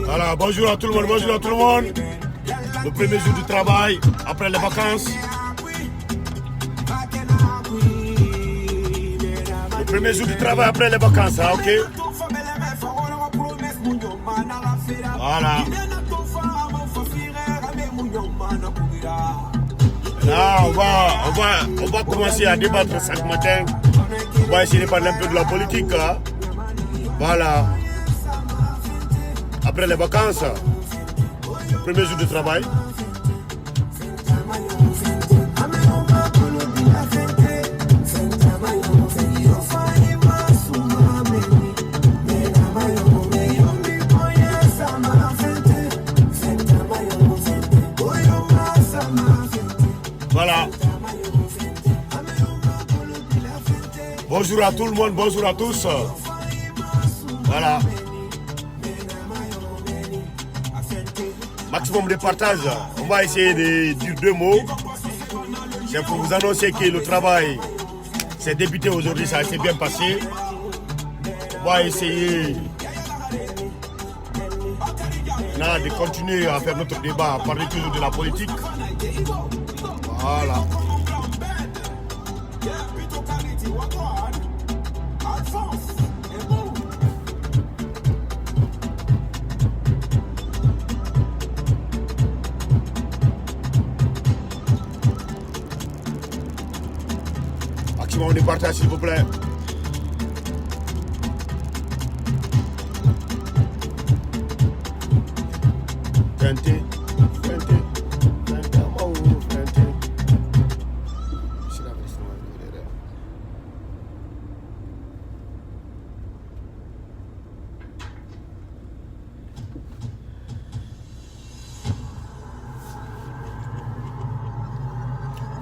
Voilà, bonjour à tout le monde, bonjour à tout le monde. Le premier jour du travail, après les vacances. Le premier jour du travail après les vacances, hein, ok? Voilà. Là, on va commencer à débattre chaque matin. On va essayer de parler un peu de la politique. Hein? Voilà. Après les vacances, premier jour de travail. Voilà. Bonjour à tout le monde, bonjour à tous. Voilà. Maximum de partage. On va essayer de dire deux mots. C'est pour vous annoncer que le travail s'est débuté aujourd'hui, ça s'est bien passé. On va essayer là, de continuer à faire notre débat, à parler toujours de la politique. Voilà. Maximum de partage, s'il vous plaît.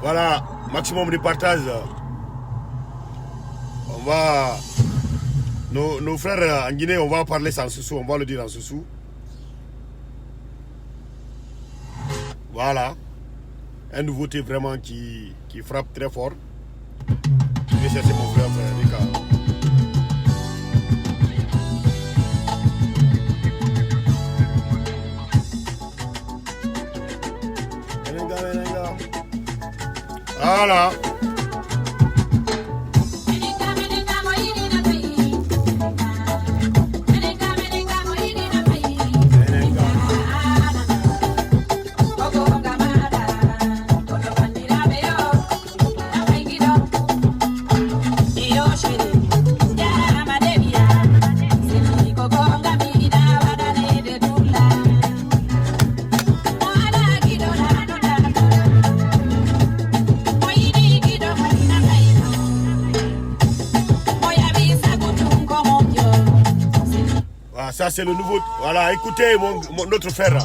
Voilà, maximum de partage. On va... Nos frères en Guinée, on va parler sans sous, on va le dire en sous. Voilà. Un nouveauté vraiment qui frappe très fort. Je vais chercher mon frère Rika. Voilà. Ça c'est le nouveau. Voilà, écoutez notre frère.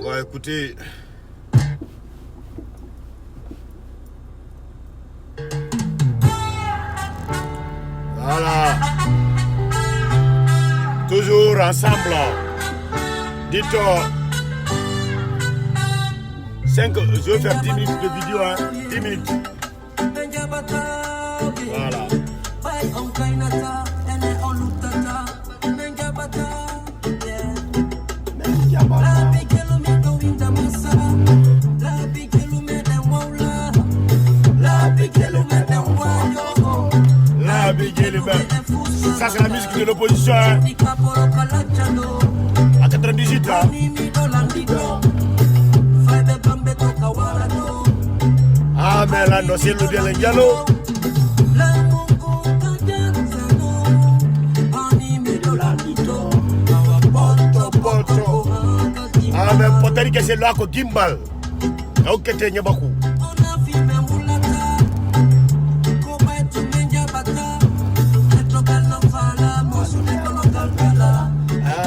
Ouais, écoutez. Voilà. Toujours ensemble. Dites-toi. 5, je vais faire 10 minutes de vidéo, hein. 10 minutes. Voilà. Ça c'est la musique de l'opposition, hein. À 98 là. Ah mais là non c'est le bien le dialogue. Ah mais potari que c'est là ko gimbal. Ok te nyabaku.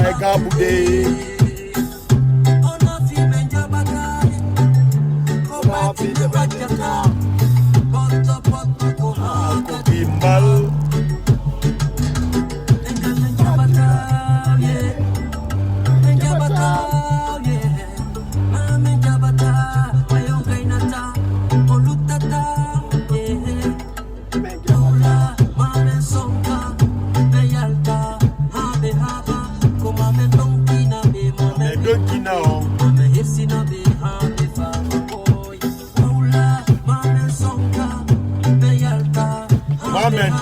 Ay kabude.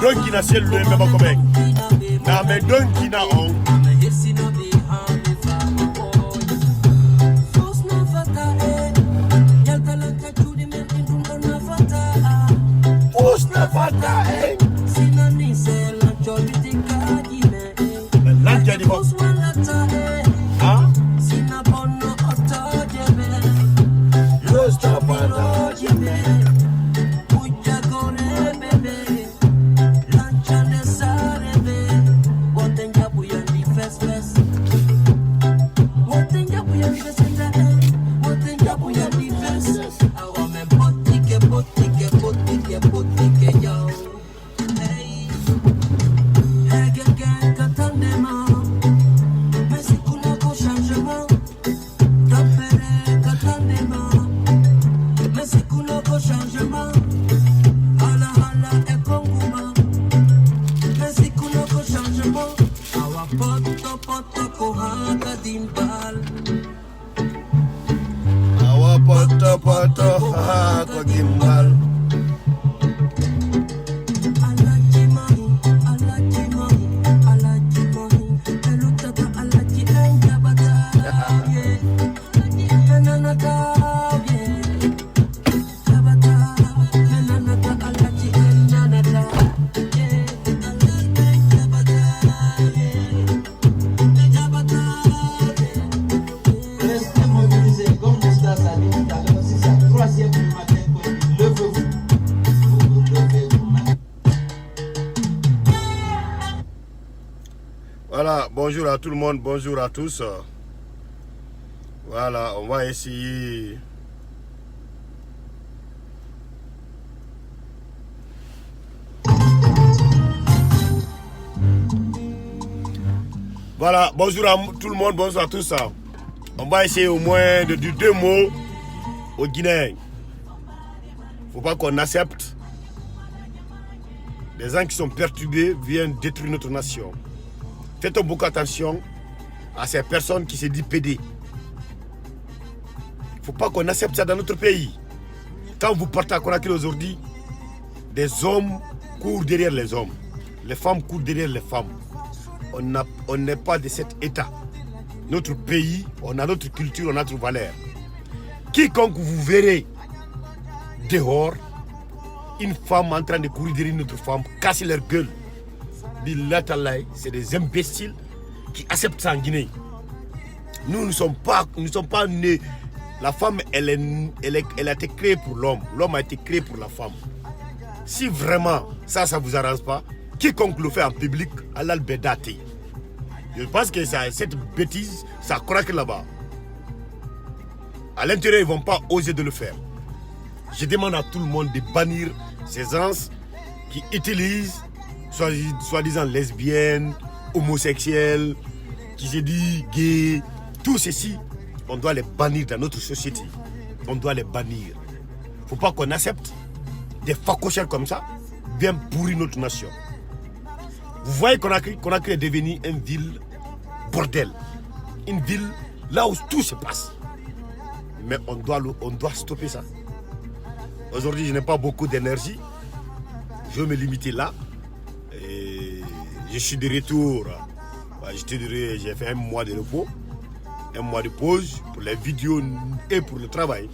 Donc il a ciel le même comme na mais donc il a on Voilà, bonjour à tout le monde, bonjour à tous. Voilà, on va essayer. Voilà, bonjour à tout le monde, bonjour à tous. On va essayer au moins de dire 2 mots aux Guinéens. Faut pas qu'on accepte des gens qui sont perturbés viennent détruire notre nation. Faites beaucoup attention à ces personnes qui se disent PD. Il ne faut pas qu'on accepte ça dans notre pays. Quand vous partez à Conakry aujourd'hui, des hommes courent derrière les hommes. Les femmes courent derrière les femmes. On n'est pas de cet état. Notre pays, on a notre culture, on a notre valeur. Quiconque vous verrez dehors, une femme en train de courir derrière une autre femme, casser leur gueule. C'est des imbéciles qui acceptent ça en Guinée. Nous ne sommes pas nés. La femme, elle a été créée pour l'homme. L'homme a été créé pour la femme. Si vraiment ça ne vous arrange pas, quiconque le fait en public, Allah le bédate. Je pense que cette bêtise, ça craque là-bas. À l'intérieur, ils ne vont pas oser de le faire. Je demande à tout le monde de bannir ces gens qui utilisent, soi-disant lesbiennes, homosexuels, qui se disent gays. Tout ceci, on doit les bannir dans notre société. On doit les bannir. Il ne faut pas qu'on accepte des facochères comme ça viennent pourrir notre nation. Vous voyez Conakry est devenu une ville bordel. Une ville là où tout se passe. Mais on doit stopper ça. Aujourd'hui, je n'ai pas beaucoup d'énergie. Je vais me limiter là. Et je suis de retour. J'ai fait un mois de repos, un mois de pause pour les vidéos et pour le travail.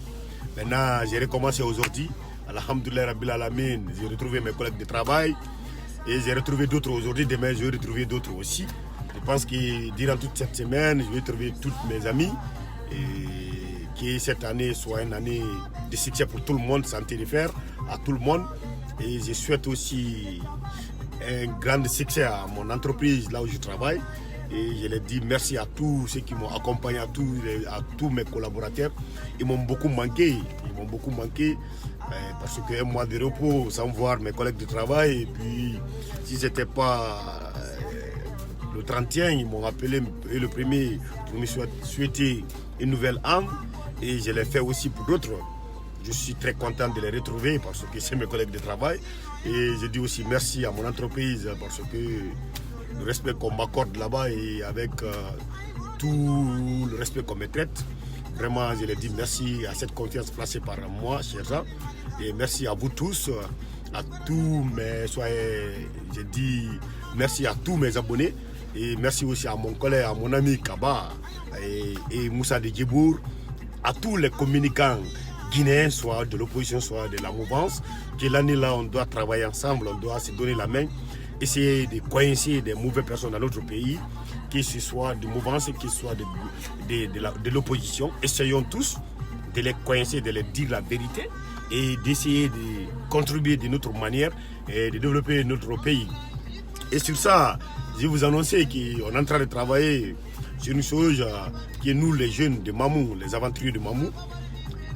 Maintenant, j'ai recommencé aujourd'hui. Alhamdoulilah Rabbil Alamin, j'ai retrouvé mes collègues de travail. Et j'ai retrouvé d'autres aujourd'hui. Demain, je vais retrouver d'autres aussi. Je pense que durant toute cette semaine, je vais trouver toutes mes amis. Et que cette année soit une année de succès pour tout le monde, santé de fer à tout le monde. Et je souhaite aussi un grand succès à mon entreprise là où je travaille. Et je leur dis merci à tous ceux qui m'ont accompagné, à tous mes collaborateurs. Ils m'ont beaucoup manqué. Parce qu'un mois de repos sans voir mes collègues de travail. Et puis, si ce n'était pas le 31, ils m'ont appelé le premier pour me souhaiter une nouvelle âme. Et je l'ai fait aussi pour d'autres. Je suis très content de les retrouver parce que c'est mes collègues de travail. Et je dis aussi merci à mon entreprise parce que le respect qu'on m'accorde là-bas et avec tout le respect qu'on me traite, vraiment je leur dis merci à cette confiance placée par moi, chers gens. Et merci à vous tous, à tous mes, je dis merci à tous mes abonnés. Et merci aussi à mon collègue, à mon ami Kaba et Moussa de Djibour, à tous les communicants guinéens, soit de l'opposition, soit de la mouvance, que l'année-là, on doit travailler ensemble, on doit se donner la main, essayer de coincer des mauvaises personnes dans notre pays, que ce soit de mouvance, que ce soit de l'opposition. Essayons tous de les coincer, de leur dire la vérité et d'essayer de contribuer de notre manière et de développer notre pays. Et sur ça, je vous annonce qu'on est en train de travailler sur une chose qui est nous, les jeunes de Mamou, les aventuriers de Mamou.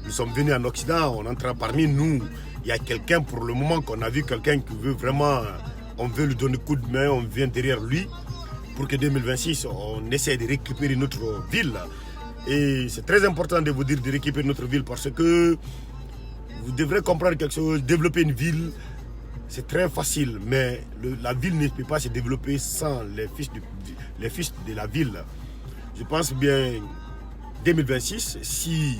Nous sommes venus en Occident, on entre parmi nous. Il y a quelqu'un pour le moment qu'on a vu, quelqu'un qui veut vraiment, on veut lui donner un coup de main, on vient derrière lui pour que 2026, on essaie de récupérer notre ville. Et c'est très important de vous dire de récupérer notre ville parce que vous devrez comprendre quelque chose, développer une ville, c'est très facile, mais la ville ne peut pas se développer sans les fils de la ville. Je pense bien 2026, si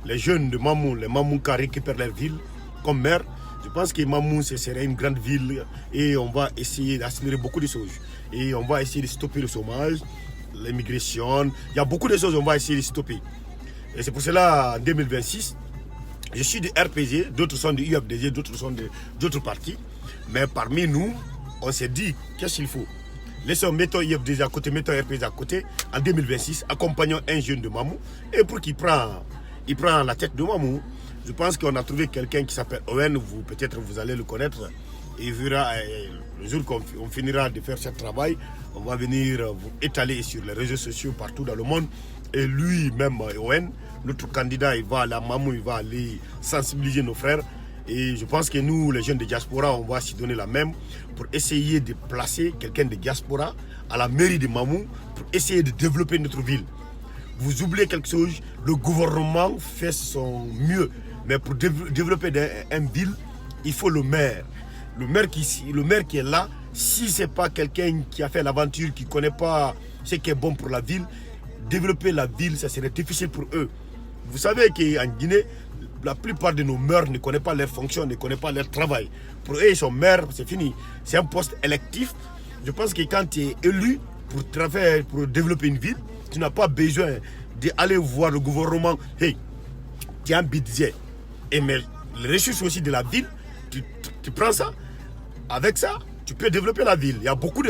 les jeunes de Mamou, les Mamoukas récupèrent leur ville comme maire, je pense que Mamou, ce serait une grande ville et on va essayer d'accélérer beaucoup de choses. Et on va essayer de stopper le chômage, l'immigration, il y a beaucoup de choses qu'on va essayer de stopper. Et c'est pour cela, en 2026, je suis du RPG, d'autres sont du UFDG, d'autres sont d'autres partis. Mais parmi nous, on s'est dit, qu'est-ce qu'il faut? Mettons UFDG à côté, mettons RPG à côté. En 2026, accompagnons un jeune de Mamou. Et pour qu'il prend la tête de Mamou, je pense qu'on a trouvé quelqu'un qui s'appelle Owen. Peut-être vous allez le connaître. Et le jour qu'on finira de faire ce travail, on va venir vous étaler sur les réseaux sociaux partout dans le monde. Et lui-même, Owen, notre candidat, il va aller à Mamou, il va aller sensibiliser nos frères. Et je pense que nous, les jeunes de diaspora, on va s'y donner la même pour essayer de placer quelqu'un de diaspora à la mairie de Mamou pour essayer de développer notre ville. Vous oubliez quelque chose, le gouvernement fait son mieux. Mais pour développer une ville, il faut le maire. Le maire qui est là, si ce n'est pas quelqu'un qui a fait l'aventure, qui ne connaît pas ce qui est bon pour la ville, développer la ville, ça serait difficile pour eux. Vous savez qu'en Guinée, la plupart de nos maires ne connaissent pas leur fonction, ne connaissent pas leur travail. Pour eux, ils sont maires, c'est fini. C'est un poste électif. Je pense que quand tu es élu pour développer une ville, tu n'as pas besoin d'aller voir le gouvernement. Hey, tu as un budget. Et mais les ressources aussi de la ville, tu prends ça. Avec ça, tu peux développer la ville. Il y a beaucoup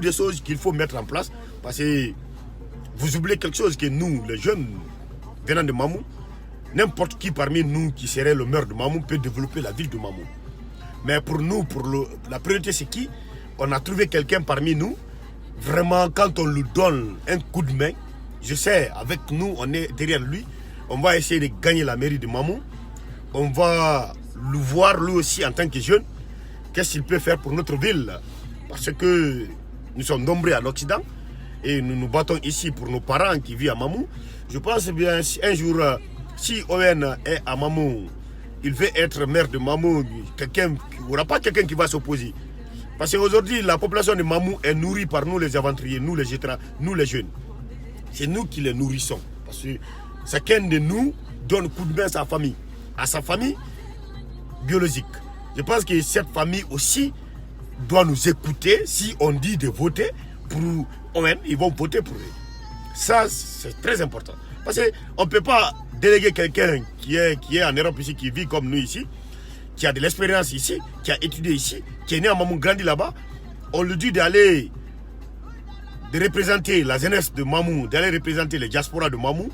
de choses qu'il faut mettre en place. Parce que vous oubliez quelque chose que nous, les jeunes venant de Mamou, n'importe qui parmi nous qui serait le maire de Mamou peut développer la ville de Mamou. Mais pour nous, la priorité c'est qui? On a trouvé quelqu'un parmi nous. Vraiment, quand on lui donne un coup de main, je sais, avec nous, on est derrière lui. On va essayer de gagner la mairie de Mamou. On va le voir lui aussi en tant que jeune. Qu'est-ce qu'il peut faire pour notre ville? Parce que nous sommes nombreux à l'Occident et nous nous battons ici pour nos parents qui vivent à Mamou. Je pense bien un jour, si ON est à Mamou, il veut être maire de Mamou, il n'y aura pas quelqu'un qui va s'opposer. Parce qu'aujourd'hui, la population de Mamou est nourrie par nous les aventuriers, nous les jetrins, nous les jeunes. C'est nous qui les nourrissons. Parce que chacun de nous donne coup de main à sa famille biologique. Je pense que cette famille aussi doit nous écouter. Si on dit de voter pour ON, ils vont voter pour eux. Ça, c'est très important. Parce qu'on ne peut pas déléguer quelqu'un qui est en Europe ici, qui vit comme nous ici, qui a de l'expérience ici, qui a étudié ici, qui est né à Mamou, grandi là-bas. On lui dit d'aller de représenter la jeunesse de Mamou, d'aller représenter les diasporas de Mamou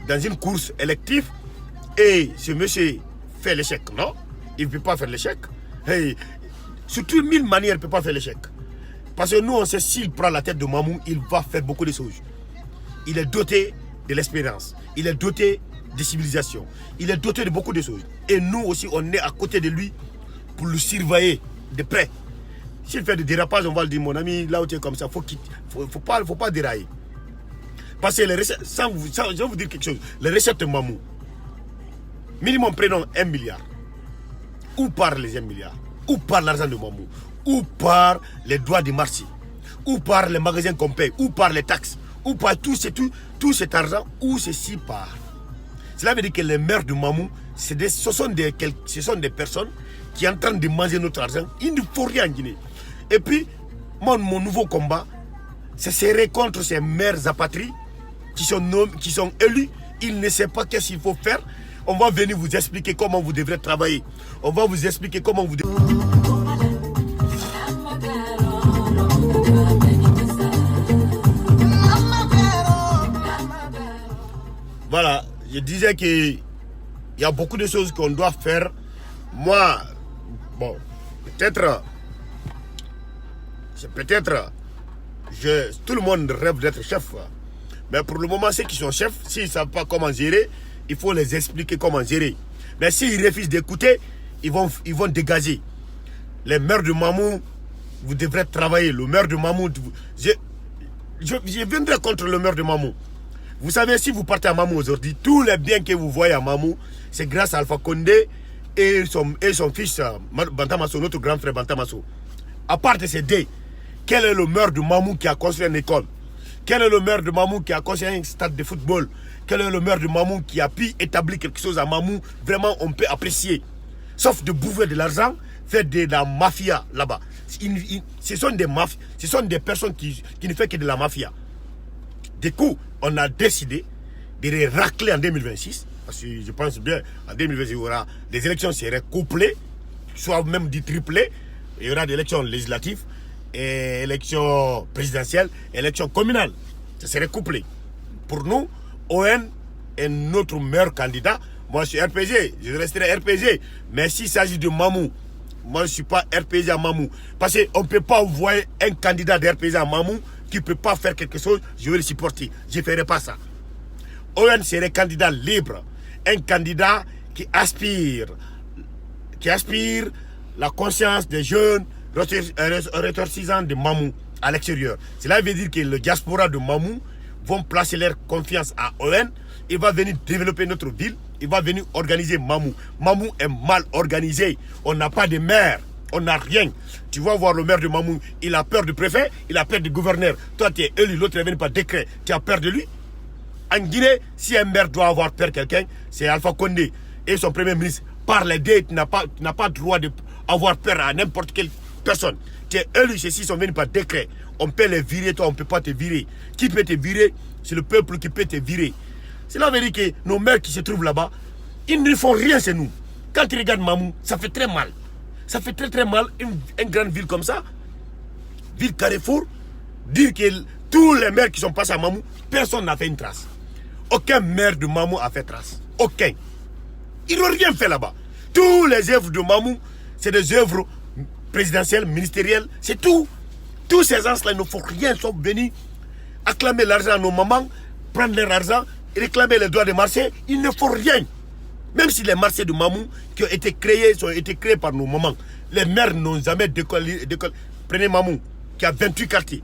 dans une course élective. Et ce monsieur fait l'échec, non? Il ne peut pas faire l'échec. Hey, surtout 1000 manières, il ne peut pas faire l'échec. Parce que nous, on sait s'il prend la tête de Mamou, il va faire beaucoup de choses. Il est doté de l'expérience. Il est doté de civilisation. Il est doté de beaucoup de choses. Et nous aussi, on est à côté de lui pour le surveiller de près. S'il fait des dérapages, on va le dire, mon ami, là où tu es comme ça, faut pas dérailler. Parce que les recettes, je vais vous dire quelque chose. Les recettes de Mamou, minimum prenons 1 milliard. Où part les 1 milliard? Où part l'argent de Mamou? Où part les droits de marché? Où part les magasins qu'on paye? Où part les taxes? Où part tout cet argent? Où ceci part? Cela veut dire que les maires de Mamou, ce sont des personnes qui sont en train de manger notre argent. Il ne faut rien en Guinée. Et puis, mon nouveau combat, ce serait contre ces maires apatries qui sont élus. Ils ne savent pas qu'est-ce qu'il faut faire. On va venir vous expliquer comment vous devrez travailler. On va vous expliquer comment vous devrez... Voilà, je disais qu'il y a beaucoup de choses qu'on doit faire. Moi, bon, peut-être, tout le monde rêve d'être chef. Mais pour le moment, ceux qui sont chefs, s'ils ne savent pas comment gérer, il faut les expliquer comment gérer. Mais s'ils refusent d'écouter, ils vont dégager. Les maires de Mamou, vous devrez travailler. Le maire de Mamou, je viendrai contre le maire de Mamou. Vous savez, si vous partez à Mamou aujourd'hui, tous les biens que vous voyez à Mamou, c'est grâce à Alpha Condé et son fils Bantamasso, notre grand frère Bantamasso. À part de ces deux, quel est le maire de Mamou qui a construit une école? Quel est le maire de Mamou qui a construit un stade de football? Quel est le maire de Mamou qui a pu établir quelque chose à Mamou? Vraiment, on peut apprécier. Sauf de bouffer de l'argent, faire de la mafia là-bas. Ce sont des personnes qui ne font que de la mafia. Du coup, on a décidé de les racler en 2026. Parce que je pense bien, en 2026, il y aura des élections seraient couplées, soit même du triplé. Il y aura des élections législatives, et élections présidentielles, élections communales. Ça serait couplé. Pour nous, ON est notre meilleur candidat. Moi, je suis RPG, je resterai RPG. Mais s'il s'agit de Mamou, moi, je ne suis pas RPG à Mamou. Parce qu'on ne peut pas envoyer un candidat de RPG à Mamou qui ne peut pas faire quelque chose, je vais le supporter. Je ne ferai pas ça. ON serait candidat libre. Un candidat qui aspire la conscience des jeunes ressortissants de Mamou à l'extérieur. Cela veut dire que le diaspora de Mamou vont placer leur confiance à ON. Il va venir développer notre ville. Il va venir organiser Mamou. Mamou est mal organisé. On n'a pas de maire. On n'a rien. Tu vas voir le maire de Mamou. Il a peur du préfet. Il a peur du gouverneur. Toi, tu es élu. L'autre est venu par décret. Tu as peur de lui. En Guinée, si un maire doit avoir peur de quelqu'un, c'est Alpha Condé et son premier ministre. Par les deux, tu n'as pas le droit d'avoir peur à n'importe quelle personne. Tu es élu. Ceux-ci sont venus par décret. On peut les virer. Toi, on ne peut pas te virer. Qui peut te virer? C'est le peuple qui peut te virer. Cela veut dire que nos maires qui se trouvent là-bas, ils ne font rien chez nous. Quand tu regardes Mamou, ça fait très mal. Ça fait très très mal, une grande ville comme ça, ville Carrefour, dire que tous les maires qui sont passés à Mamou, personne n'a fait une trace. Aucun maire de Mamou a fait trace. Aucun. Ils n'ont rien fait là-bas. Tous les œuvres de Mamou, c'est des œuvres présidentielles, ministérielles, c'est tout. Tous ces gens-là, ils ne font rien, sauf venir acclamer l'argent à nos mamans, prendre leur argent, réclamer les droits des Marseillais, il ne faut rien. Même si les Marseillais de Mamou qui ont été créés par nos mamans, les maires n'ont jamais décollé. Prenez Mamou, qui a 28 quartiers.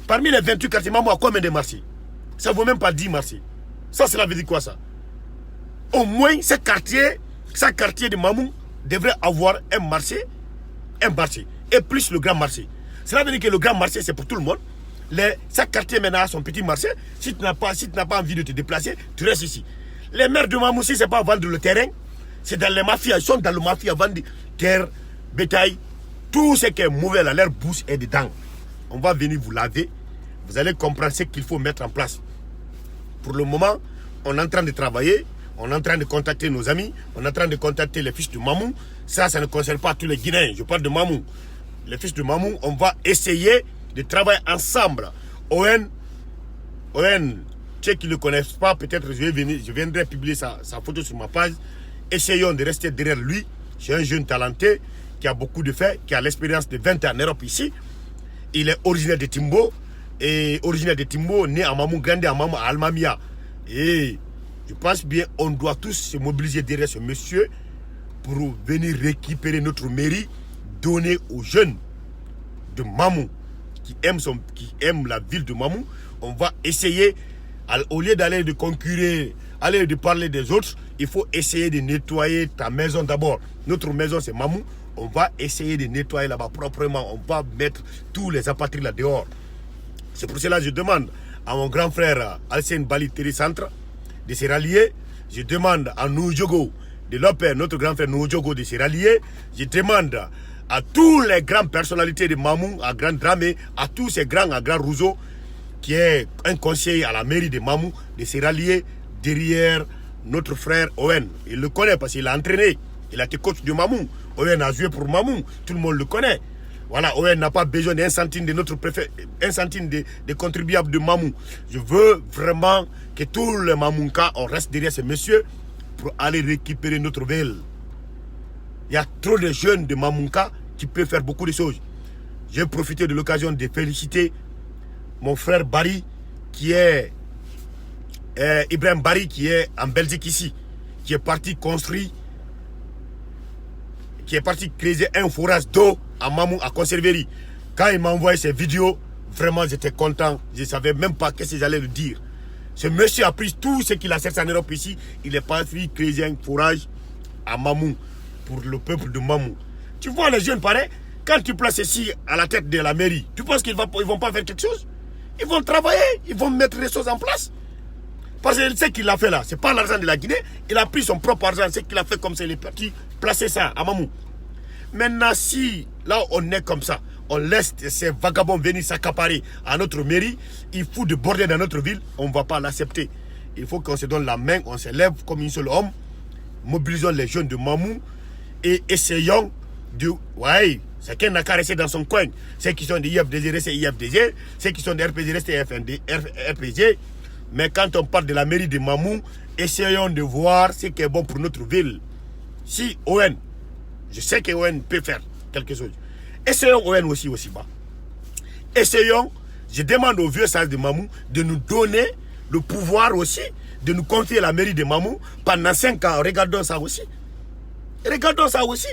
Parmi les 28 quartiers, Mamou a combien de Marseillais? Ça ne vaut même pas 10 Marseillais. Ça, cela veut dire quoi ça? Au moins, ce quartier de Mamou devrait avoir un marché, et plus le grand marché. Cela veut dire que le grand marché, c'est pour tout le monde. Chaque quartier maintenant a son petit marché. Si tu n'as pas envie de te déplacer, tu restes ici. Les maires de Mamou, si ce n'est pas vendre le terrain, c'est dans les mafias. Ils sont dans le mafia, vendre terre, bétail. Tout ce qui est mauvais là, leur bouche est dedans. On va venir vous laver. Vous allez comprendre ce qu'il faut mettre en place. Pour le moment, on est en train de travailler. On est en train de contacter nos amis. On est en train de contacter les fils de Mamou. Ça ne concerne pas tous les Guinéens. Je parle de Mamou. Les fils de Mamou, on va essayer de travailler ensemble. Owen, ceux qui ne le connaissent pas, peut-être je viendrai publier sa photo sur ma page. Essayons de rester derrière lui. C'est un jeune talenté qui a beaucoup de faits, qui a l'expérience de 20 ans en Europe ici. Il est originaire de Timbo. Et originaire de Timbo, né à Mamou, grandi à Mamou, à Almamia. Et je pense bien on doit tous se mobiliser derrière ce monsieur pour venir récupérer notre mairie, donner aux jeunes de Mamou qui aiment la ville de Mamou. On va essayer, au lieu d'aller de concurrer, aller de parler des autres, il faut essayer de nettoyer ta maison d'abord. Notre maison c'est Mamou. On va essayer de nettoyer là-bas proprement. On va mettre tous les apatrides là dehors. C'est pour cela que je demande à mon grand frère Alcine Bali Télécentre de se rallier. Je demande à Noudjogo de l'OPER, notre grand frère Noudjogo de se rallier. Je demande à toutes les grandes personnalités de Mamou, à Grand Dramé, à tous ces grands, à Grand Rousseau, qui est un conseiller à la mairie de Mamou, de se rallier derrière notre frère Owen. Il le connaît parce qu'il a entraîné. Il a été coach de Mamou. Owen a joué pour Mamou. Tout le monde le connaît. Voilà, Owen n'a pas besoin d'un centime de notre préfet, un centime des contribuables de Mamou. Je veux vraiment que tous les Mamounkas, on reste derrière ce monsieur pour aller récupérer notre ville. Il y a trop de jeunes de Mamounka qui peuvent faire beaucoup de choses. J'ai profité de l'occasion de féliciter mon frère Barry, qui est Ibrahim Barry, qui est en Belgique ici, qui est parti construire, qui est parti créer un forage d'eau à Mamou, à Conserverie. Quand il m'a envoyé ces vidéos, vraiment j'étais content. Je ne savais même pas qu'est-ce que j'allais le dire. Ce monsieur a pris tout ce qu'il a cherché en Europe ici. Il est parti créer un forage à Mamou, pour le peuple de Mamou. Tu vois les jeunes pareils, quand tu places ici à la tête de la mairie, tu penses qu'ils ne vont pas faire quelque chose? Ils vont travailler, ils vont mettre les choses en place. Parce que ce qu'il a fait là, ce n'est pas l'argent de la Guinée. Il a pris son propre argent, ce qu'il a fait comme c'est les petits, placer ça à Mamou. Maintenant, si là on est comme ça, on laisse ces vagabonds venir s'accaparer à notre mairie, il faut de bordel dans notre ville, on ne va pas l'accepter. Il faut qu'on se donne la main, on se lève comme un seul homme, mobilisons les jeunes de Mamou et essayons de... Ouais, chacun n'a qu'à rester dans son coin. Ceux qui sont des IFDG, restez IFDG. Ceux qui sont des RPG, restez RPG. Mais quand on parle de la mairie de Mamou, essayons de voir ce qui est bon pour notre ville. Si Owen, je sais que Owen peut faire quelque chose. Essayons Owen aussi bas. Essayons, je demande aux vieux sages de Mamou de nous donner le pouvoir aussi, de nous confier la mairie de Mamou pendant 5 ans. Regardons ça aussi. Regardons ça aussi.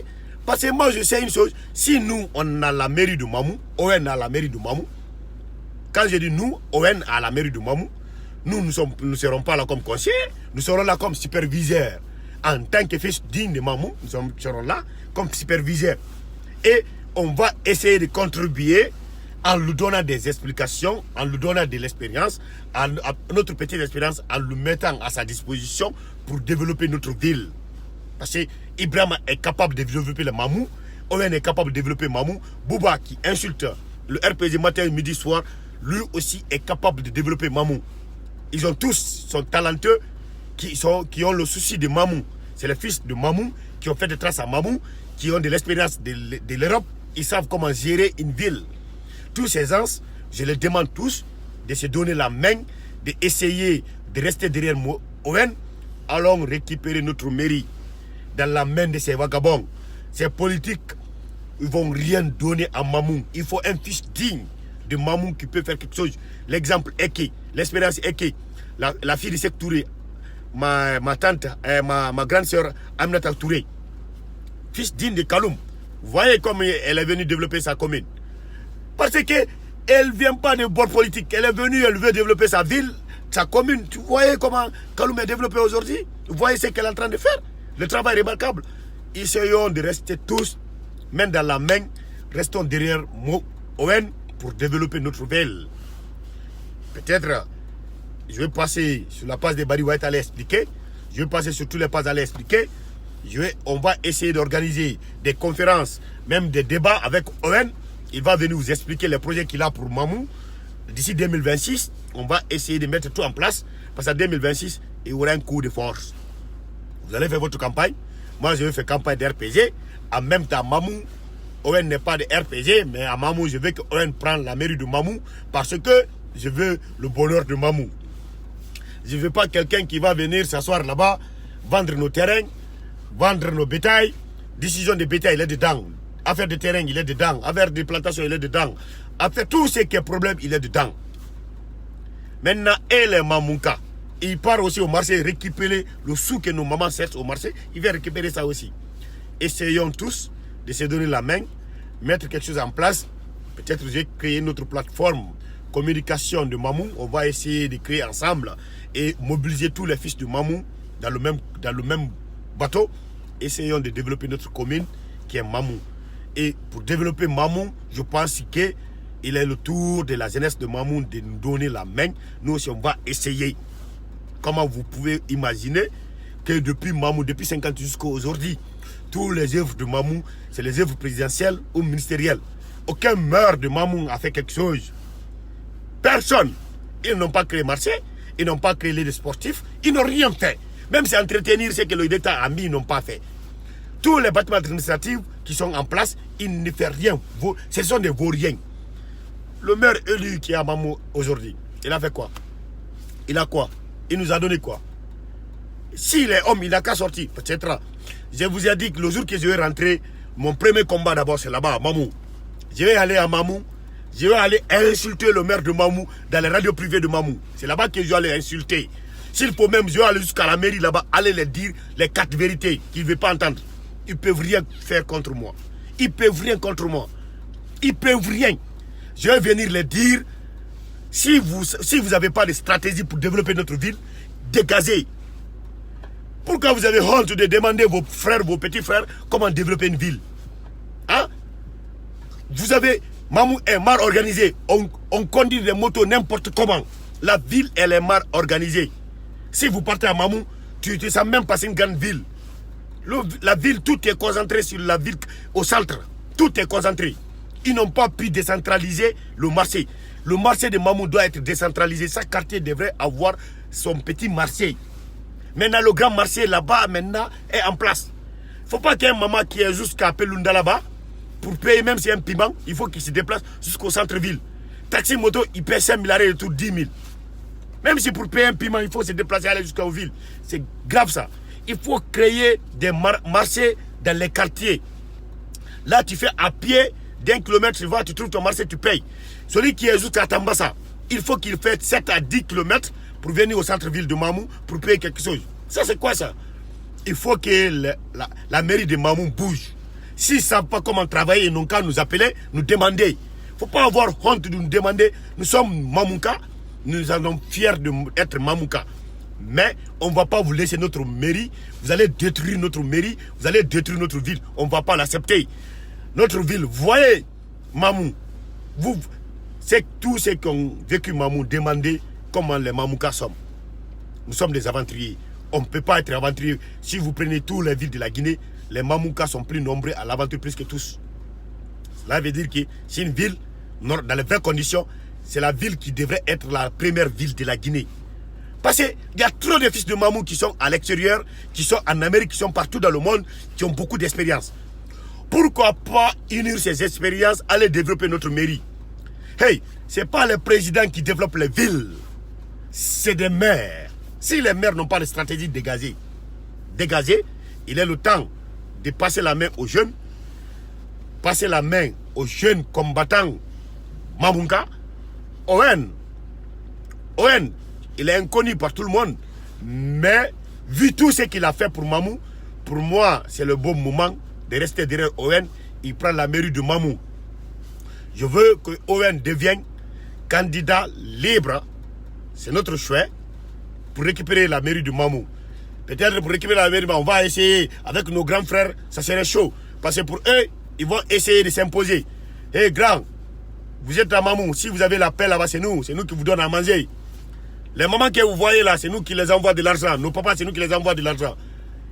Parce que moi je sais une chose, si nous on a la mairie de Mamou, Owen a la mairie de Mamou. Quand je dis nous, Owen a la mairie de Mamou, nous ne serons pas là comme conseillers, nous serons là comme superviseurs. En tant que fils digne de Mamou, nous serons là comme superviseurs. Et on va essayer de contribuer en lui donnant des explications, en lui donnant de l'expérience, à notre petite expérience, en le mettant à sa disposition pour développer notre ville. Parce que Ibrahim est capable de développer le Mamou, Owen est capable de développer Mamou, Bouba qui insulte le RPG matin, midi, soir, lui aussi est capable de développer Mamou. Ils ont tous, sont talentueux, qui ont le souci de Mamou. C'est les fils de Mamou qui ont fait des traces à Mamou, qui ont de l'expérience de l'Europe. Ils savent comment gérer une ville. Tous ces gens, je les demande tous de se donner la main, d'essayer de rester derrière Owen. Allons récupérer notre mairie dans la main de ces vagabonds. Ces politiques, ils ne vont rien donner à Mamou. Il faut un fils digne de Mamou qui peut faire quelque chose. L'exemple est qui? L'expérience est qui? la fille de Sek Touré, ma tante, ma grande sœur Aminata Touré, fils digne de Kaloum. Vous voyez comme elle est venue développer sa commune. Parce qu'elle ne vient pas de bord politique. Elle est venue, elle veut développer sa ville, sa commune. Tu voyez comment Kaloum est développé aujourd'hui? Vous voyez ce qu'elle est en train de faire? Le travail est remarquable. Essayons de rester tous, main dans la main, restons derrière Owen pour développer notre ville. Peut-être, je vais passer sur la page de Barry White à l'expliquer. Je vais passer sur toutes les pages à l'expliquer. On va essayer d'organiser des conférences, même des débats avec Owen. Il va venir vous expliquer les projets qu'il a pour Mamou. D'ici 2026, on va essayer de mettre tout en place. Parce qu'en 2026, il y aura un coup de force. Vous allez faire votre campagne. Moi, je vais faire campagne de RPG. En même temps, Mamou, Owen n'est pas de RPG, mais à Mamou, je veux que Owen prenne la mairie de Mamou parce que je veux le bonheur de Mamou. Je ne veux pas quelqu'un qui va venir s'asseoir là-bas, vendre nos terrains, vendre nos bétails. Décision de bétail, il est dedans. Affaire de terrain, il est dedans. Affaire de plantation, il est dedans. Affaire tout ce qui est problème, il est dedans. Maintenant, et les Mamouka, il part aussi au marché récupérer le sou que nos mamans cherchent au marché. Il va récupérer ça aussi. Essayons tous de se donner la main, mettre quelque chose en place. Peut-être j'ai créé notre plateforme communication de Mamou. On va essayer de créer ensemble et mobiliser tous les fils de Mamou dans le même bateau. Essayons de développer notre commune qui est Mamou. Et pour développer Mamou, je pense qu'il est le tour de la jeunesse de Mamou de nous donner la main. Nous aussi, on va essayer. Comment vous pouvez imaginer que depuis Mamou, depuis 50 jusqu'à aujourd'hui, toutes les œuvres de Mamou, c'est les œuvres présidentielles ou ministérielles. Aucun maire de Mamou a fait quelque chose. Personne. Ils n'ont pas créé marché, ils n'ont pas créé les sportifs, ils n'ont rien fait. Même si entretenir ce que l'État a mis, ils n'ont pas fait. Tous les bâtiments administratifs qui sont en place, ils ne font rien. Ce sont des vauriens. Le maire élu qui est à Mamou aujourd'hui, il a fait quoi? Il a quoi? Il nous a donné quoi? S'il est homme, il n'a qu'à sortir, etc. Je vous ai dit que le jour que je vais rentrer, mon premier combat d'abord, c'est là-bas, à Mamou. Je vais aller à Mamou. Je vais aller insulter le maire de Mamou dans les radios privées de Mamou. C'est là-bas que je vais aller insulter. S'il faut même, je vais aller jusqu'à la mairie là-bas, aller les dire les 4 vérités qu'ils ne veulent pas entendre. Ils ne peuvent rien faire contre moi. Ils ne peuvent rien contre moi. Ils ne peuvent rien. Je vais venir les dire, si vous n'avez pas de stratégie pour développer notre ville, dégagez. Pourquoi vous avez honte de demander vos frères, vos petits frères, comment développer une ville? Hein? Vous avez... Mamou est mal organisé. On conduit des motos n'importe comment. La ville, elle est mal organisée. Si vous partez à Mamou, tu ne sens même pas c'est une grande ville. La ville, tout est concentré sur la ville au centre. Tout est concentré. Ils n'ont pas pu décentraliser le marché. Le marché de Mamou doit être décentralisé. Chaque quartier devrait avoir son petit marché. Maintenant, le grand marché là-bas, maintenant, est en place. Il ne faut pas qu'il y ait un maman qui est jusqu'à Pelunda là-bas. Pour payer, même si c'est un piment, il faut qu'il se déplace jusqu'au centre-ville. Taxi moto, il paye 5 000 arrêts de tout 10 000. Même si pour payer un piment, il faut se déplacer aller jusqu'aux villes. C'est grave ça. Il faut créer des marchés dans les quartiers. Là, tu fais à pied, d'1 kilomètre, tu vas, tu trouves ton marché, tu payes. Celui qui est jusqu'à Tambassa, il faut qu'il fasse 7 à 10 kilomètres pour venir au centre-ville de Mamou pour payer quelque chose. Ça, c'est quoi ça? Il faut que la mairie de Mamou bouge. S'ils ne savent pas comment travailler, ils n'ont qu'à nous appeler, nous demander. Il ne faut pas avoir honte de nous demander. Nous sommes Mamouka, nous sommes fiers d'être Mamouka. Mais on ne va pas vous laisser notre mairie. Vous allez détruire notre mairie, vous allez détruire notre ville. On ne va pas l'accepter. Notre ville, voyez Mamou. C'est tous ceux qui ont vécu Mamou, demandez comment les Mamoukas sommes. Nous sommes des aventuriers. On ne peut pas être aventurier. Si vous prenez toutes les villes de la Guinée, les Mamoukas sont plus nombreux à l'aventure plus que tous. Cela veut dire que c'est une ville, dans les vraies conditions, c'est la ville qui devrait être la première ville de la Guinée. Parce qu'il y a trop de fils de Mamou qui sont à l'extérieur, qui sont en Amérique, qui sont partout dans le monde, qui ont beaucoup d'expérience. Pourquoi pas unir ces expériences, aller développer notre mairie? Hey, ce n'est pas le président qui développe les villes, c'est des maires. Si les maires n'ont pas de stratégie dégagée, il est le temps de passer la main aux jeunes, passer la main aux jeunes combattants Mamouka. Owen, il est inconnu par tout le monde. Mais, vu tout ce qu'il a fait pour Mamou, pour moi, c'est le bon moment de rester derrière Owen. Il prend la mairie de Mamou. Je veux que Owen devienne candidat libre. C'est notre choix pour récupérer la mairie de Mamou. Peut-être pour récupérer la mairie, on va essayer avec nos grands frères, ça serait chaud. Parce que pour eux, ils vont essayer de s'imposer. Hé, grand, vous êtes à Mamou. Si vous avez la paix là-bas, c'est nous qui vous donnons à manger. Les mamans que vous voyez là, c'est nous qui les envoie de l'argent. Nos papas, c'est nous qui les envoie de l'argent.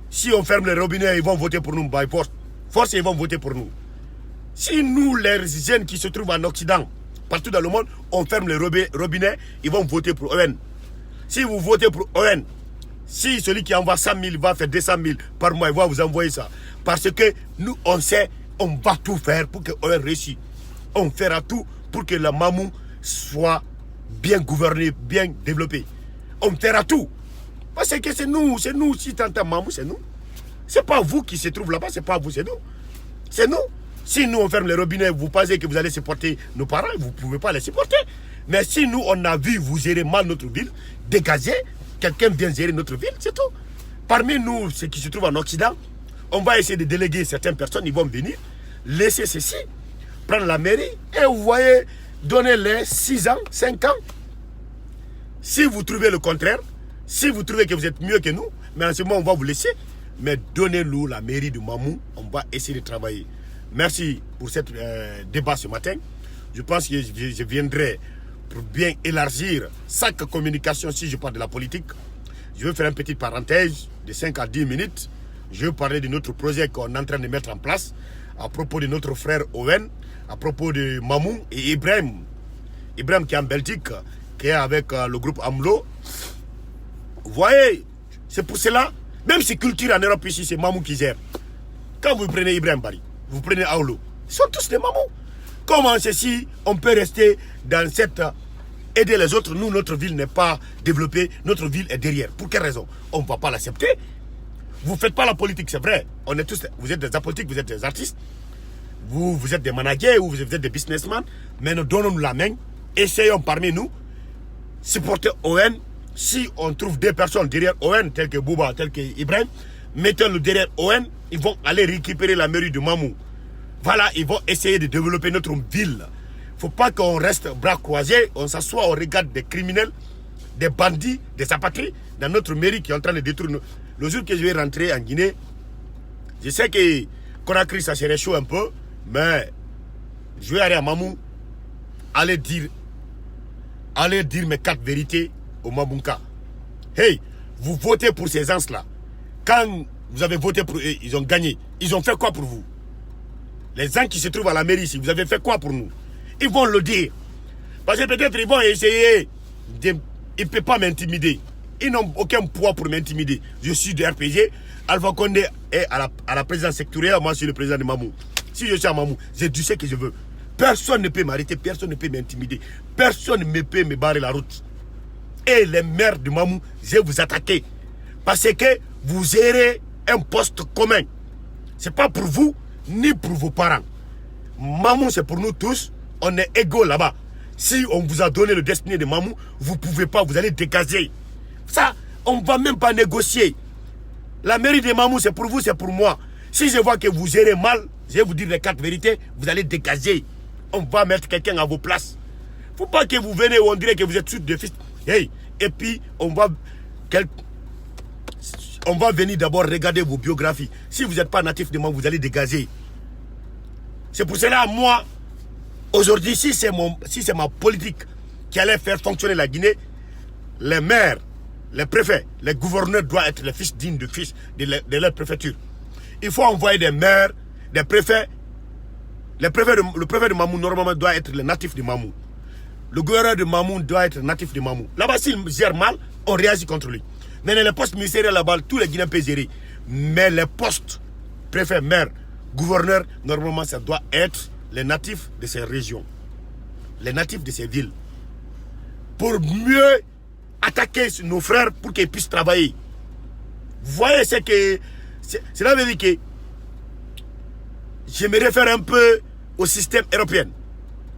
Si on ferme les robinets, ils vont voter pour nous, by force. Force, ils vont voter pour nous. Si nous, les jeunes qui se trouvent en Occident, partout dans le monde, on ferme les robinets, ils vont voter pour Owen. Si vous votez pour Owen, si celui qui envoie 100 000 va faire 200 000 par mois, il va vous envoyer ça. Parce que nous, on sait, on va tout faire pour que Owen réussisse. On fera tout pour que la Mamou soit bien gouvernée, bien développée. On fera tout. Parce que c'est nous, si t'entends Mamou, c'est nous. C'est pas vous qui se trouvez là-bas, c'est pas vous, c'est nous. C'est nous. Si nous, on ferme les robinets, vous pensez que vous allez supporter nos parents, vous ne pouvez pas les supporter. Mais si nous, on a vu vous gérer mal notre ville, dégagez, quelqu'un vient gérer notre ville, c'est tout. Parmi nous, ceux qui se trouvent en Occident, on va essayer de déléguer certaines personnes, ils vont venir, laisser ceci, prendre la mairie, et vous voyez, donnez-les 6 ans, 5 ans. Si vous trouvez le contraire, si vous trouvez que vous êtes mieux que nous, mais en ce moment, on va vous laisser, mais donnez-nous la mairie de Mamou, on va essayer de travailler. Merci pour ce débat ce matin. Je pense que je viendrai pour bien élargir chaque communication si je parle de la politique. Je vais faire une petite parenthèse de 5 à 10 minutes. Je vais parler de notre projet qu'on est en train de mettre en place à propos de notre frère Owen, à propos de Mamou et Ibrahim. Ibrahim qui est en Belgique, qui est avec le groupe AMLO. Vous voyez, c'est pour cela, même si culture en Europe ici, c'est Mamou qui gère. Quand vous prenez Ibrahim Bari, vous prenez Aoulo, ils sont tous des mamans. Comment ceci, on peut rester dans cette... aider les autres, nous, notre ville n'est pas développée, notre ville est derrière. Pour quelle raison? On ne va pas l'accepter. Vous ne faites pas la politique, c'est vrai. On est tous, vous êtes des apolitiques, vous êtes des artistes, vous êtes des managers ou vous êtes des businessmen, mais nous donnons-nous la main, essayons parmi nous, supporter Owen. Si on trouve des personnes derrière Owen, telles que Bouba, telles que Ibrahim, mettons-le derrière Owen, ils vont aller récupérer la mairie de Mamou. Voilà, ils vont essayer de développer notre ville. Il ne faut pas qu'on reste bras croisés, on s'assoit, on regarde des criminels, des bandits, des apatrides dans notre mairie qui est en train de détruire. Le jour que je vais rentrer en Guinée, je sais que Conakry, ça serait chaud un peu, mais je vais aller à Mamou, aller dire mes 4 vérités au Mamounka. Hey, vous votez pour ces gens-là. Quand vous avez voté pour eux, ils ont gagné. Ils ont fait quoi pour vous? Les gens qui se trouvent à la mairie ici, vous avez fait quoi pour nous? Ils vont le dire. Parce que peut-être ils vont essayer. Ils ne peuvent pas m'intimider. Ils n'ont aucun poids pour m'intimider. Je suis de RPG. Alpha Condé est à la présidence sectorielle. Moi, je suis le président de Mamou. Si je suis à Mamou, je dis ce que je veux. Personne ne peut m'arrêter. Personne ne peut m'intimider. Personne ne peut me barrer la route. Et les maires de Mamou, je vais vous attaquer. Parce que vous gérez un poste commun. Ce n'est pas pour vous, ni pour vos parents. Mamou, c'est pour nous tous. On est égaux là-bas. Si on vous a donné le destiné de Mamou, vous ne pouvez pas, vous allez dégager. Ça, on ne va même pas négocier. La mairie de Mamou, c'est pour vous, c'est pour moi. Si je vois que vous gérez mal, je vais vous dire les 4 vérités, vous allez dégager. On va mettre quelqu'un à vos places. Il ne faut pas que vous venez où on dirait que vous êtes tous des fils. Hey, et puis, on va venir d'abord regarder vos biographies. Si vous n'êtes pas natif de Mamou, vous allez dégager. C'est pour cela, moi, aujourd'hui, si c'est ma politique qui allait faire fonctionner la Guinée, les maires, les préfets, les gouverneurs doivent être les fils dignes de leur préfecture. Il faut envoyer des maires, des préfets. Le préfet de Mamou, normalement, doit être le natif de Mamou. Le gouverneur de Mamou doit être natif de Mamou. Là-bas, s'il gère mal, on réagit contre lui. Mais les postes ministériels là-bas, tous les Guinéens peuvent gérer. Mais les postes, préfet, maire, gouverneur, normalement, ça doit être les natifs de ces régions. Les natifs de ces villes. Pour mieux attaquer nos frères pour qu'ils puissent travailler. Vous voyez, cela veut dire que je me réfère un peu au système européen.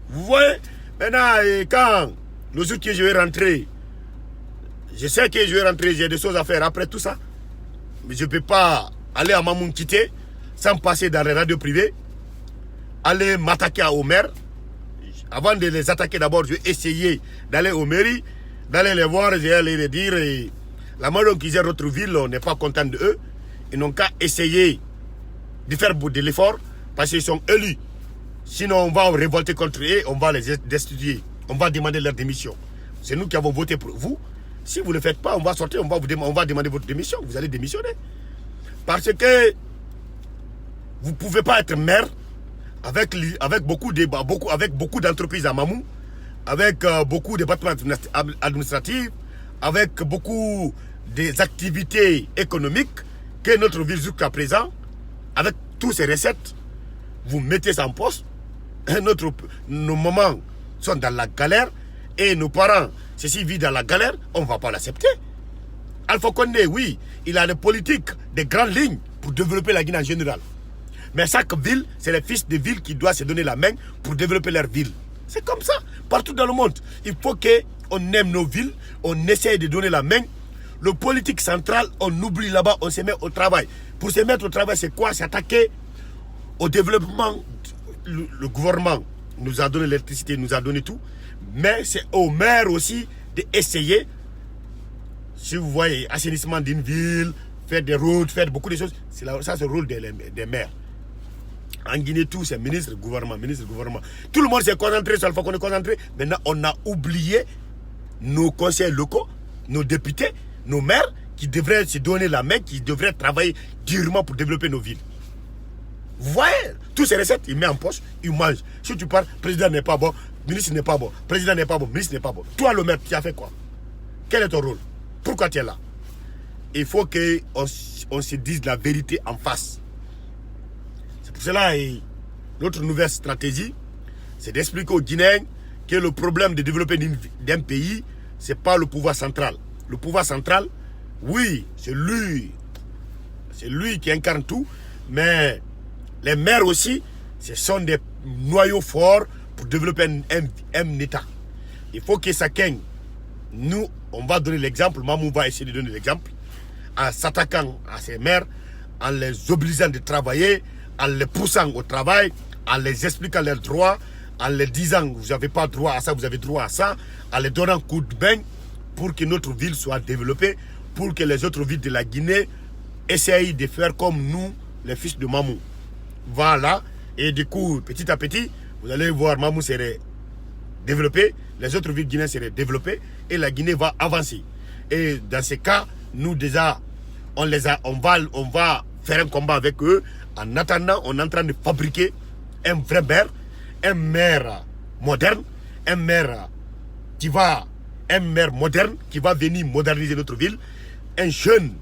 Vous voyez, maintenant, quand le jour que je vais rentrer, Je sais que je vais rentrer, j'ai des choses à faire après tout ça. Mais je ne peux pas aller à Mamoun quitter sans passer dans les radios privées, aller m'attaquer aux maires. Avant de les attaquer d'abord, je vais essayer d'aller aux mairies, d'aller les voir, d'aller les dire. Et la manière dont ils gèrent notre ville, on n'est pas content de eux. Ils n'ont qu'à essayer de faire beaucoup de l'effort parce qu'ils sont élus. Sinon, on va révolter contre eux, on va les destituer. On va demander leur démission. C'est nous qui avons voté pour vous. Si vous ne le faites pas, on va sortir, on va demander votre démission. Vous allez démissionner. Parce que vous ne pouvez pas être maire avec beaucoup d'entreprises à Mamou, avec beaucoup de départements administratifs, avec beaucoup des activités économiques que notre ville jusqu'à présent, avec toutes ces recettes, vous mettez ça en poste. Nos mamans sont dans la galère et nos parents, ceci vit dans la galère, on ne va pas l'accepter. Alpha Condé, oui, il a des politiques, des grandes lignes pour développer la Guinée en général. Mais chaque ville, c'est les fils de ville qui doivent se donner la main pour développer leur ville. C'est comme ça, partout dans le monde. Il faut qu'on aime nos villes, on essaye de donner la main. Le politique central, on oublie là-bas, on se met au travail. Pour se mettre au travail, c'est quoi? C'est attaquer au développement. Le gouvernement nous a donné l'électricité, nous a donné tout. Mais c'est aux maires aussi d'essayer. Si vous voyez, assainissement d'une ville, faire des routes, faire beaucoup de choses, ça c'est le rôle des maires. En Guinée, tout c'est ministre, gouvernement. Tout le monde s'est concentré sur le fait qu'on est concentré. Maintenant, on a oublié nos conseils locaux, nos députés, nos maires qui devraient se donner la main, qui devraient travailler durement pour développer nos villes. Vous voyez, toutes ces recettes, il met en poche, il mange. Si tu parles, président n'est pas bon, ministre n'est pas bon, président n'est pas bon, ministre n'est pas bon. Toi, le maire, tu as fait quoi? Quel est ton rôle? Pourquoi tu es là? Il faut qu'on se dise la vérité en face. C'est pour cela, notre nouvelle stratégie, c'est d'expliquer aux Guinéens que le problème de développer d'un pays, ce n'est pas le pouvoir central. Le pouvoir central, oui, c'est lui qui incarne tout, mais les maires aussi, ce sont des noyaux forts pour développer un État. Il faut que chacun, nous, on va donner l'exemple, Mamou va essayer de donner l'exemple, en s'attaquant à ces maires, en les obligeant de travailler, en les poussant au travail, en les expliquant leurs droits, en les disant vous n'avez pas droit à ça, vous avez droit à ça, en les donnant un coup de main pour que notre ville soit développée, pour que les autres villes de la Guinée essayent de faire comme nous, les fils de Mamou. Voilà, et du coup, petit à petit, vous allez voir Mamou serait développé, les autres villes guinéennes seraient développées et la Guinée va avancer. Et dans ces cas, nous déjà, on va faire un combat avec eux. En attendant, on est en train de fabriquer un vrai maire, un maire moderne, un maire moderne qui va venir moderniser notre ville, un jeune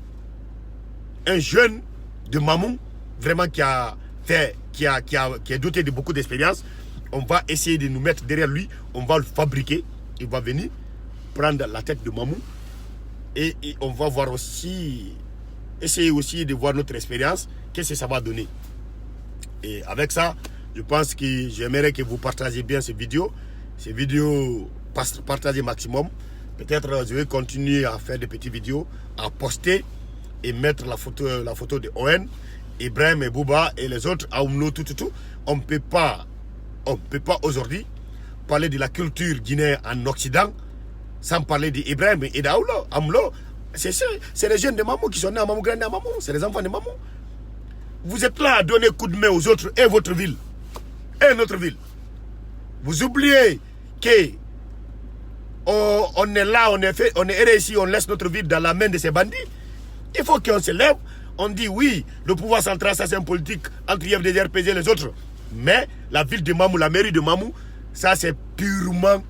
de Mamou, vraiment qui est doté de beaucoup d'expérience. On va essayer de nous mettre derrière lui, on va le fabriquer, il va venir prendre la tête de Mamou et on va voir aussi, essayer aussi de voir notre expérience, qu'est-ce que ça va donner. Et avec ça, je pense que j'aimerais que vous partagiez bien ces vidéos partagez maximum. Peut-être je vais continuer à faire des petites vidéos, à poster et mettre la photo de ON, Ibrahim et Bouba et les autres, Aoumlo, tout. On ne peut pas aujourd'hui parler de la culture guinéenne en Occident sans parler d'Ibrahim et d'Aoumlo. C'est les jeunes de Mamou qui sont nés à Mamou, grandis à Mamou, c'est les enfants de Mamou. Vous êtes là à donner coup de main aux autres et votre ville, et notre ville. Vous oubliez que on est là, on est réussi, on laisse notre ville dans la main de ces bandits. Il faut qu'on se lève, on dit oui, le pouvoir central, ça c'est une politique entre IFDD, RPG et les autres. Mais la ville de Mamou, la mairie de Mamou, ça c'est purement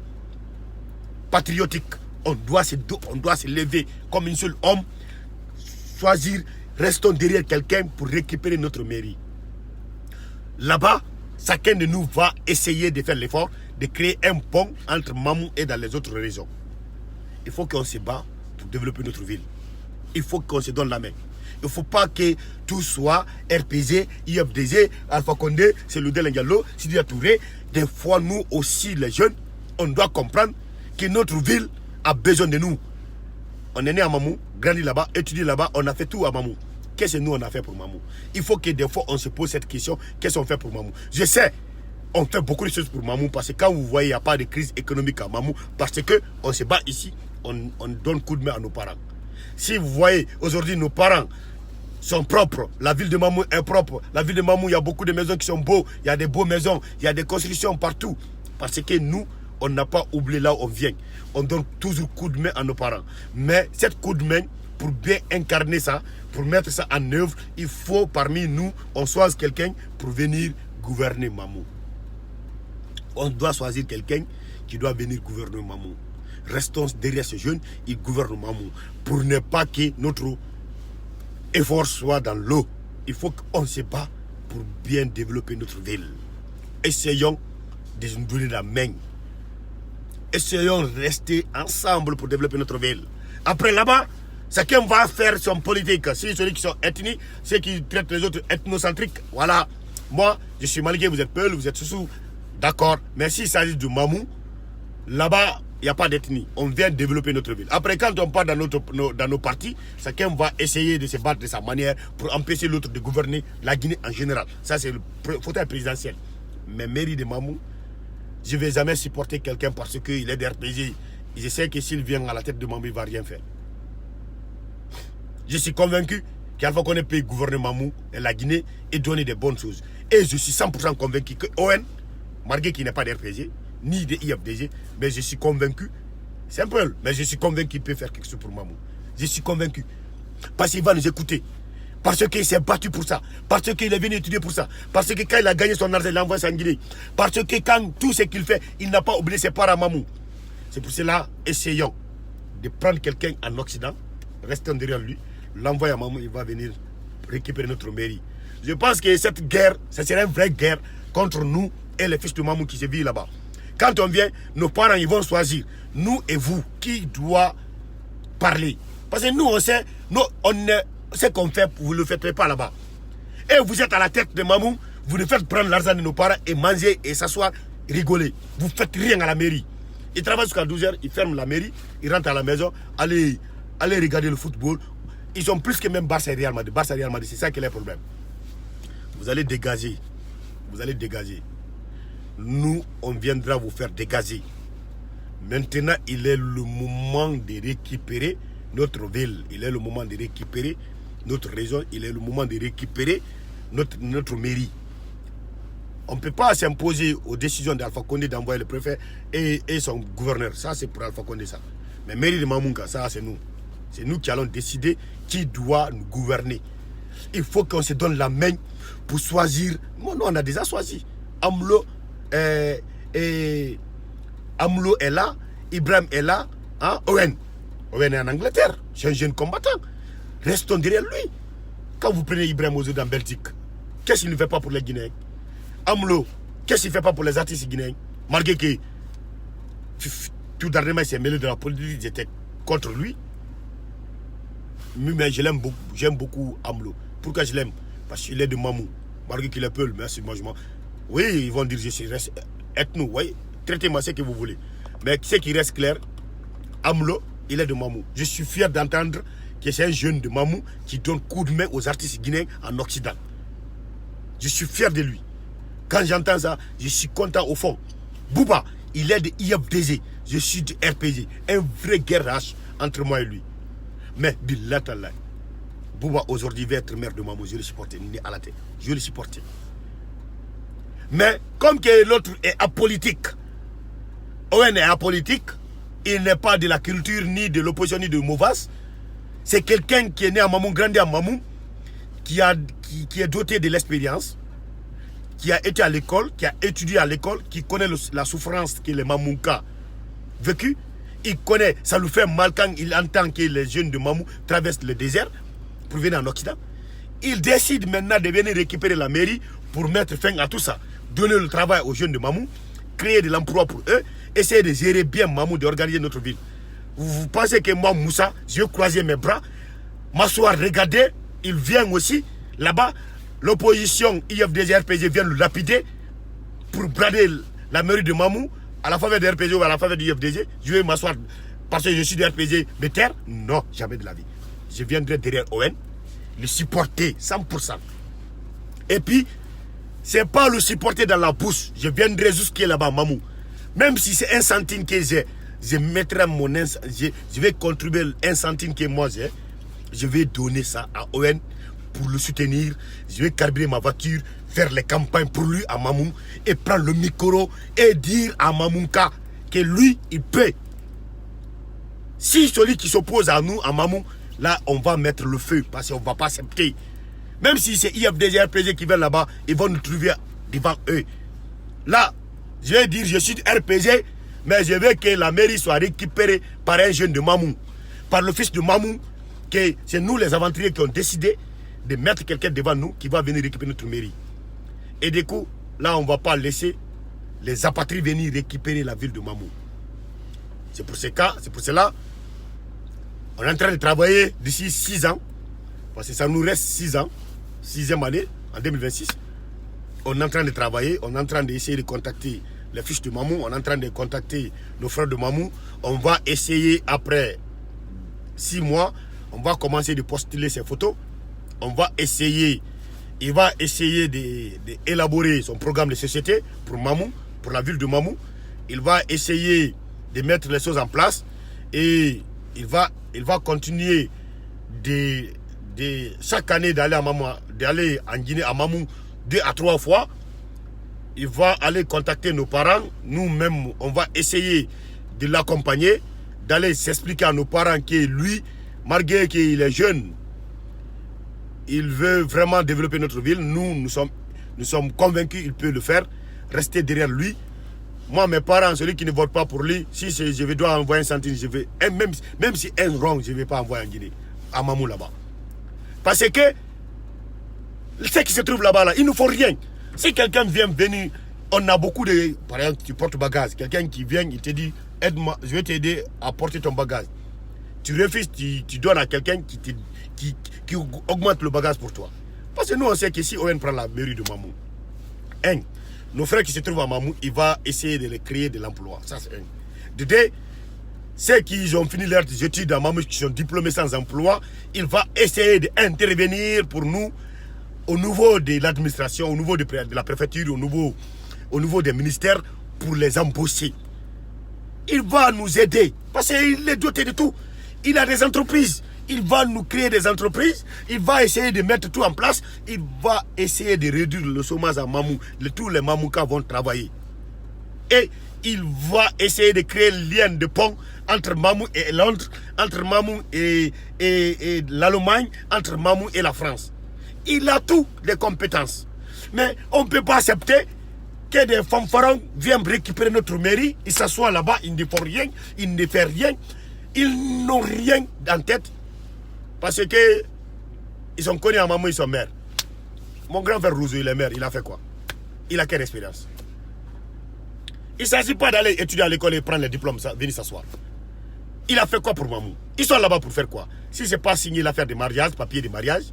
patriotique. On doit se lever comme un seul homme, choisir, restons derrière quelqu'un pour récupérer notre mairie. Là-bas, chacun de nous va essayer de faire l'effort de créer un pont entre Mamou et dans les autres régions. Il faut qu'on se bat pour développer notre ville. Il faut qu'on se donne la main. Il ne faut pas que tout soit RPG, IFDG, Alpha Condé, Seloudel Ndiallo, Sidi Touré. Des fois, nous aussi, les jeunes, on doit comprendre que notre ville a besoin de nous. On est né à Mamou, grandi là-bas, étudié là-bas, on a fait tout à Mamou. Qu'est-ce que nous on a fait pour Mamou? Il faut que des fois on se pose cette question, qu'est-ce qu'on fait pour Mamou? Je sais, on fait beaucoup de choses pour Mamou parce que quand vous voyez, il n'y a pas de crise économique à Mamou, parce qu'on se bat ici, on donne coup de main à nos parents. Si vous voyez, aujourd'hui nos parents sont propres, la ville de Mamou est propre, la ville de Mamou, il y a beaucoup de maisons qui sont beaux, il y a des beaux maisons, il y a des constructions partout, parce que nous, on n'a pas oublié là où on vient. On donne toujours coup de main à nos parents. Mais cette coup de main, pour bien incarner ça, pour mettre ça en œuvre, il faut parmi nous, on choisit quelqu'un pour venir gouverner Mamou. On doit choisir quelqu'un qui doit venir gouverner Mamou. Restons derrière ce jeune, il gouverne Mamou. Pour ne pas que notre effort soit dans l'eau. Il faut qu'on se bat pour bien développer notre ville. Essayons de nous donner la main. Essayons de rester ensemble pour développer notre ville. Après là-bas, chacun va faire son politique. Si ceux qui sont ethniques, ceux qui traitent les autres ethnocentriques, voilà. Moi, je suis malgache, vous êtes Peul, vous êtes Soussou. D'accord. Mais s'il s'agit de Mamou, là-bas, il n'y a pas d'ethnie. On vient développer notre ville. Après, quand on part dans nos partis, chacun va essayer de se battre de sa manière pour empêcher l'autre de gouverner la Guinée en général. Ça, c'est le fauteuil présidentiel. Mais mairie de Mamou, je ne vais jamais supporter quelqu'un parce qu'il est d'RPG. Je sais que s'il vient à la tête de Mamou, il ne va rien faire. Je suis convaincu qu'Alpha Condé peut gouverner Mamou et la Guinée et donner des bonnes choses. Et je suis 100% convaincu que ON, malgré qu'il n'est pas d'RPG, ni de IFDG, mais je suis convaincu, c'est un peu, mais je suis convaincu qu'il peut faire quelque chose pour Mamou. Je suis convaincu. Parce qu'il va nous écouter. Parce qu'il s'est battu pour ça. Parce qu'il est venu étudier pour ça. Parce que quand il a gagné son argent, il l'a envoyé en Guinée. Parce que quand tout ce qu'il fait, il n'a pas oublié ses parents à Mamou. C'est pour cela, essayons de prendre quelqu'un en Occident, restons derrière lui, l'envoyer à Mamou, il va venir récupérer notre mairie. Je pense que cette guerre, ça serait une vraie guerre contre nous et les fils de Mamou qui se vivent là-bas. Quand on vient, nos parents, ils vont choisir, nous et vous, qui doit parler. Parce que nous, on sait, ce qu'on fait, vous ne le faites pas là-bas. Et vous êtes à la tête de Mamou, vous ne faites prendre l'argent de nos parents et manger et s'asseoir, rigoler. Vous ne faites rien à la mairie. Ils travaillent jusqu'à 12h, ils ferment la mairie, ils rentrent à la maison, allez regarder le football. Ils sont plus que même Barça et Real Madrid. Barça et Real Madrid, c'est ça qui est le problème. Vous allez dégager. Vous allez dégager. Nous, on viendra vous faire dégager. Maintenant, il est le moment de récupérer notre ville. Il est le moment de récupérer notre région. Il est le moment de récupérer notre mairie. On ne peut pas s'imposer aux décisions d'Alpha Condé d'envoyer le préfet et son gouverneur. Ça, c'est pour Alpha Condé, ça. Mais mairie de Mamounga, ça, c'est nous. C'est nous qui allons décider qui doit nous gouverner. Il faut qu'on se donne la main pour choisir. Nous, on a déjà choisi. Amlo est là, Ibrahim est là, hein? Owen est en Angleterre, c'est un jeune combattant. Restons derrière lui. Quand vous prenez Ibrahim aujourd'hui en Belgique, qu'est-ce qu'il ne fait pas pour les Guinéens? Amlo, qu'est-ce qu'il ne fait pas pour les artistes guinéens? Malgré que tout dernièrement il s'est mêlé de la politique, j'étais contre lui. Mais je l'aime beaucoup, j'aime beaucoup Amlo. Pourquoi je l'aime? Parce qu'il est de Mamou. Malgré qu'il est Peul, merci, moi je m'en... Oui, ils vont dire je suis ethno, oui, traitez-moi ce que vous voulez. Mais ce qui reste clair, Amlo, il est de Mamou. Je suis fier d'entendre que c'est un jeune de Mamou qui donne coup de main aux artistes guinéens en Occident. Je suis fier de lui. Quand j'entends ça, je suis content au fond. Bouba, il est de IFDG, je suis de RPG. Un vrai guerrage entre moi et lui. Mais, billah tallah, Bouba aujourd'hui va être maire de Mamou, je le supporte, il est à la tête. Je le supporte. Mais comme que l'autre est apolitique, Owen est apolitique, il n'est pas de la culture ni de l'opposition ni de Mouvas. C'est quelqu'un qui est né à Mamou, grandi à Mamou, qui est doté de l'expérience, qui a été à l'école, qui a étudié à l'école, qui connaît la souffrance que les Mamouka vécu. Il connaît, ça lui fait mal quand il entend que les jeunes de Mamou traversent le désert pour venir en Occident. Il décide maintenant de venir récupérer la mairie pour mettre fin à tout ça. Donner le travail aux jeunes de Mamou, créer de l'emploi pour eux, essayer de gérer bien Mamou, d'organiser notre ville. Vous pensez que moi, Moussa, je vais croiser mes bras, m'asseoir, regarder, il vient aussi, là-bas, l'opposition IFDG RPG vient le lapider pour brader la mairie de Mamou, à la faveur de RPG ou à la faveur du IFDG, je vais m'asseoir parce que je suis du RPG, me taire? Non, jamais de la vie. Je viendrai derrière ON, le supporter 100%. Et puis, c'est pas le supporter dans la bouche. Je viendrai jusqu'à là-bas, Mamou. Même si c'est 1 centime que j'ai, je mettrai je vais contribuer 1 centime que moi j'ai. Je vais donner ça à ON pour le soutenir. Je vais carburer ma voiture, faire les campagnes pour lui à Mamou et prendre le micro et dire à Mamouka que lui, il peut. Si celui qui s'oppose à nous, à Mamou, là, on va mettre le feu parce qu'on ne va pas accepter. Même si c'est IFDG, RPG qui viennent là-bas, ils vont nous trouver devant eux. Là, je vais dire, je suis du RPG, mais je veux que la mairie soit récupérée par un jeune de Mamou, par le fils de Mamou, que c'est nous les aventuriers qui ont décidé de mettre quelqu'un devant nous qui va venir récupérer notre mairie. Et du coup, là, on ne va pas laisser les apatrides venir récupérer la ville de Mamou. C'est pour cela, on est en train de travailler d'ici 6 ans, parce que ça nous reste 6 ans, 6e année, en 2026. On est en train de travailler, on est en train d'essayer de contacter les fiches de Mamou, on est en train de contacter nos frères de Mamou. On va essayer, après 6 mois, on va commencer de postuler ces photos. On va essayer, il va essayer d'élaborer son programme de société pour Mamou, pour la ville de Mamou. Il va essayer de mettre les choses en place et il va continuer chaque année d'aller en Guinée à Mamou 2 à 3 fois. Il va aller contacter nos parents. Nous-mêmes, on va essayer de l'accompagner, d'aller s'expliquer à nos parents que lui, malgré qu'il est jeune, il veut vraiment développer notre ville. Nous sommes convaincus qu'il peut le faire. Rester derrière lui. Moi, mes parents, celui qui ne vote pas pour lui, si je dois envoyer 1 centime, même si 1 rond, je ne vais pas envoyer en Guinée, à Mamou là-bas. Parce que ce qui se trouve là-bas, là, il ne faut rien. Si quelqu'un vient venir, on a beaucoup de... Par exemple, tu portes bagage. Quelqu'un qui vient, il te dit, aide-moi, je vais t'aider à porter ton bagage. Tu refuses, tu donnes à quelqu'un qui augmente le bagage pour toi. Parce que nous, on sait que si ON prend la mairie de Mamou, nos frères qui se trouvent à Mamou, il va essayer de les créer de l'emploi. Ça, c'est un. De deux, ceux qui ont fini leurs études à Mamou, qui sont diplômés sans emploi, il va essayer d'intervenir pour nous au niveau de l'administration, au niveau de la préfecture, au niveau des ministères, pour les embaucher. Il va nous aider, parce qu'il est doté de tout. Il a des entreprises. Il va nous créer des entreprises. Il va essayer de mettre tout en place. Il va essayer de réduire le chômage à Mamou. Tous les Mamoukas vont travailler. Et il va essayer de créer le lien de pont entre Mamou et Londres, entre Mamou et l'Allemagne, entre Mamou et la France. Il a toutes les compétences. Mais on ne peut pas accepter que des fanfarons viennent récupérer notre mairie. Ils s'assoient là-bas, ils ne font rien, ils ne font rien. Ils n'ont rien en tête. Parce que ils sont connus à Mamou, ils sont maires. Mon grand frère Rousseau, il est maire, il a fait quoi? Il a quelle expérience? Il ne s'agit pas d'aller étudier à l'école et prendre les diplômes, venir s'asseoir. Il a fait quoi pour Mamou? Ils sont là-bas pour faire quoi? Si ce n'est pas signer l'affaire de mariage, papier de mariage,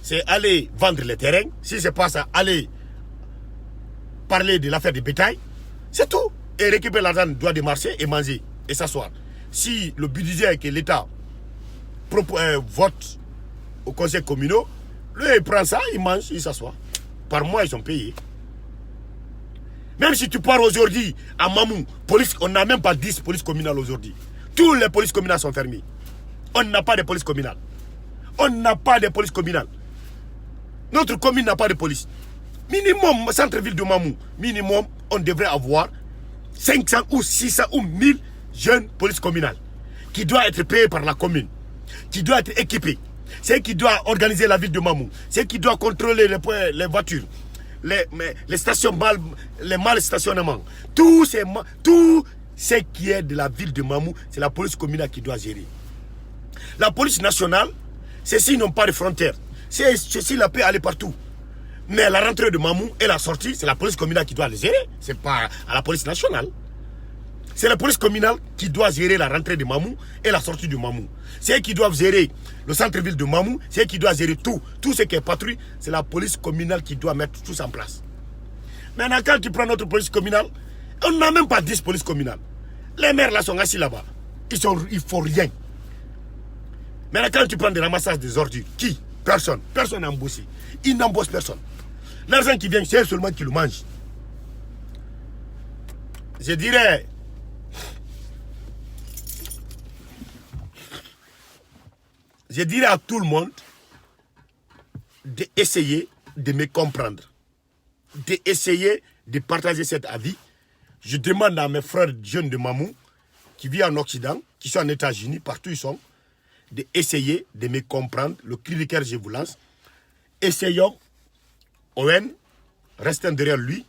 c'est aller vendre les terrains. Si ce n'est pas ça, aller parler de l'affaire de bétail. C'est tout. Et récupérer l'argent, doit de marcher et manger et s'asseoir. Si le budget que l'État vote au conseil communal, lui il prend ça, il mange, il s'assoit. Par mois, ils sont payés. Même si tu pars aujourd'hui à Mamou, on n'a même pas 10 polices communales aujourd'hui. Toutes les polices communales sont fermées. On n'a pas de police communale. On n'a pas de police communale. Notre commune n'a pas de police. Minimum, centre-ville de Mamou, minimum, on devrait avoir 500 ou 600 ou 1000 jeunes polices communales qui doivent être payés par la commune, qui doivent être équipés. C'est qui doit organiser la ville de Mamou. C'est qui doit contrôler les voitures, les stations les mal stationnements. Tout ce qui est de la ville de Mamou, c'est la police communale qui doit gérer. La police nationale, ceux-ci n'ont pas de frontières. Ceux-ci la peut aller partout. Mais la rentrée de Mamou et la sortie, c'est la police communale qui doit les gérer. Ce n'est pas à la police nationale. C'est la police communale qui doit gérer la rentrée de Mamou et la sortie de Mamou. C'est eux qui doivent gérer le centre-ville de Mamou. C'est eux qui doivent gérer tout. Tout ce qui est patrouille, c'est la police communale qui doit mettre tout ça en place. Maintenant, quand tu prends notre police communale, on n'a même pas 10 polices communales. Les maires là sont assis là-bas. Ils font rien. Maintenant, quand tu prends des ramassages des ordures, qui? Personne. Personne n'a embossé. Ils n'embossent personne. L'argent qui vient, c'est seulement qui le mange. Je dirais... à tout le monde d'essayer de me comprendre. D'essayer de partager cet avis. Je demande à mes frères jeunes de Mamou, qui vivent en Occident, qui sont en États-Unis, partout ils sont, d'essayer de me comprendre. Le cri de cœur, je vous lance. Essayons, Owen, restons derrière lui.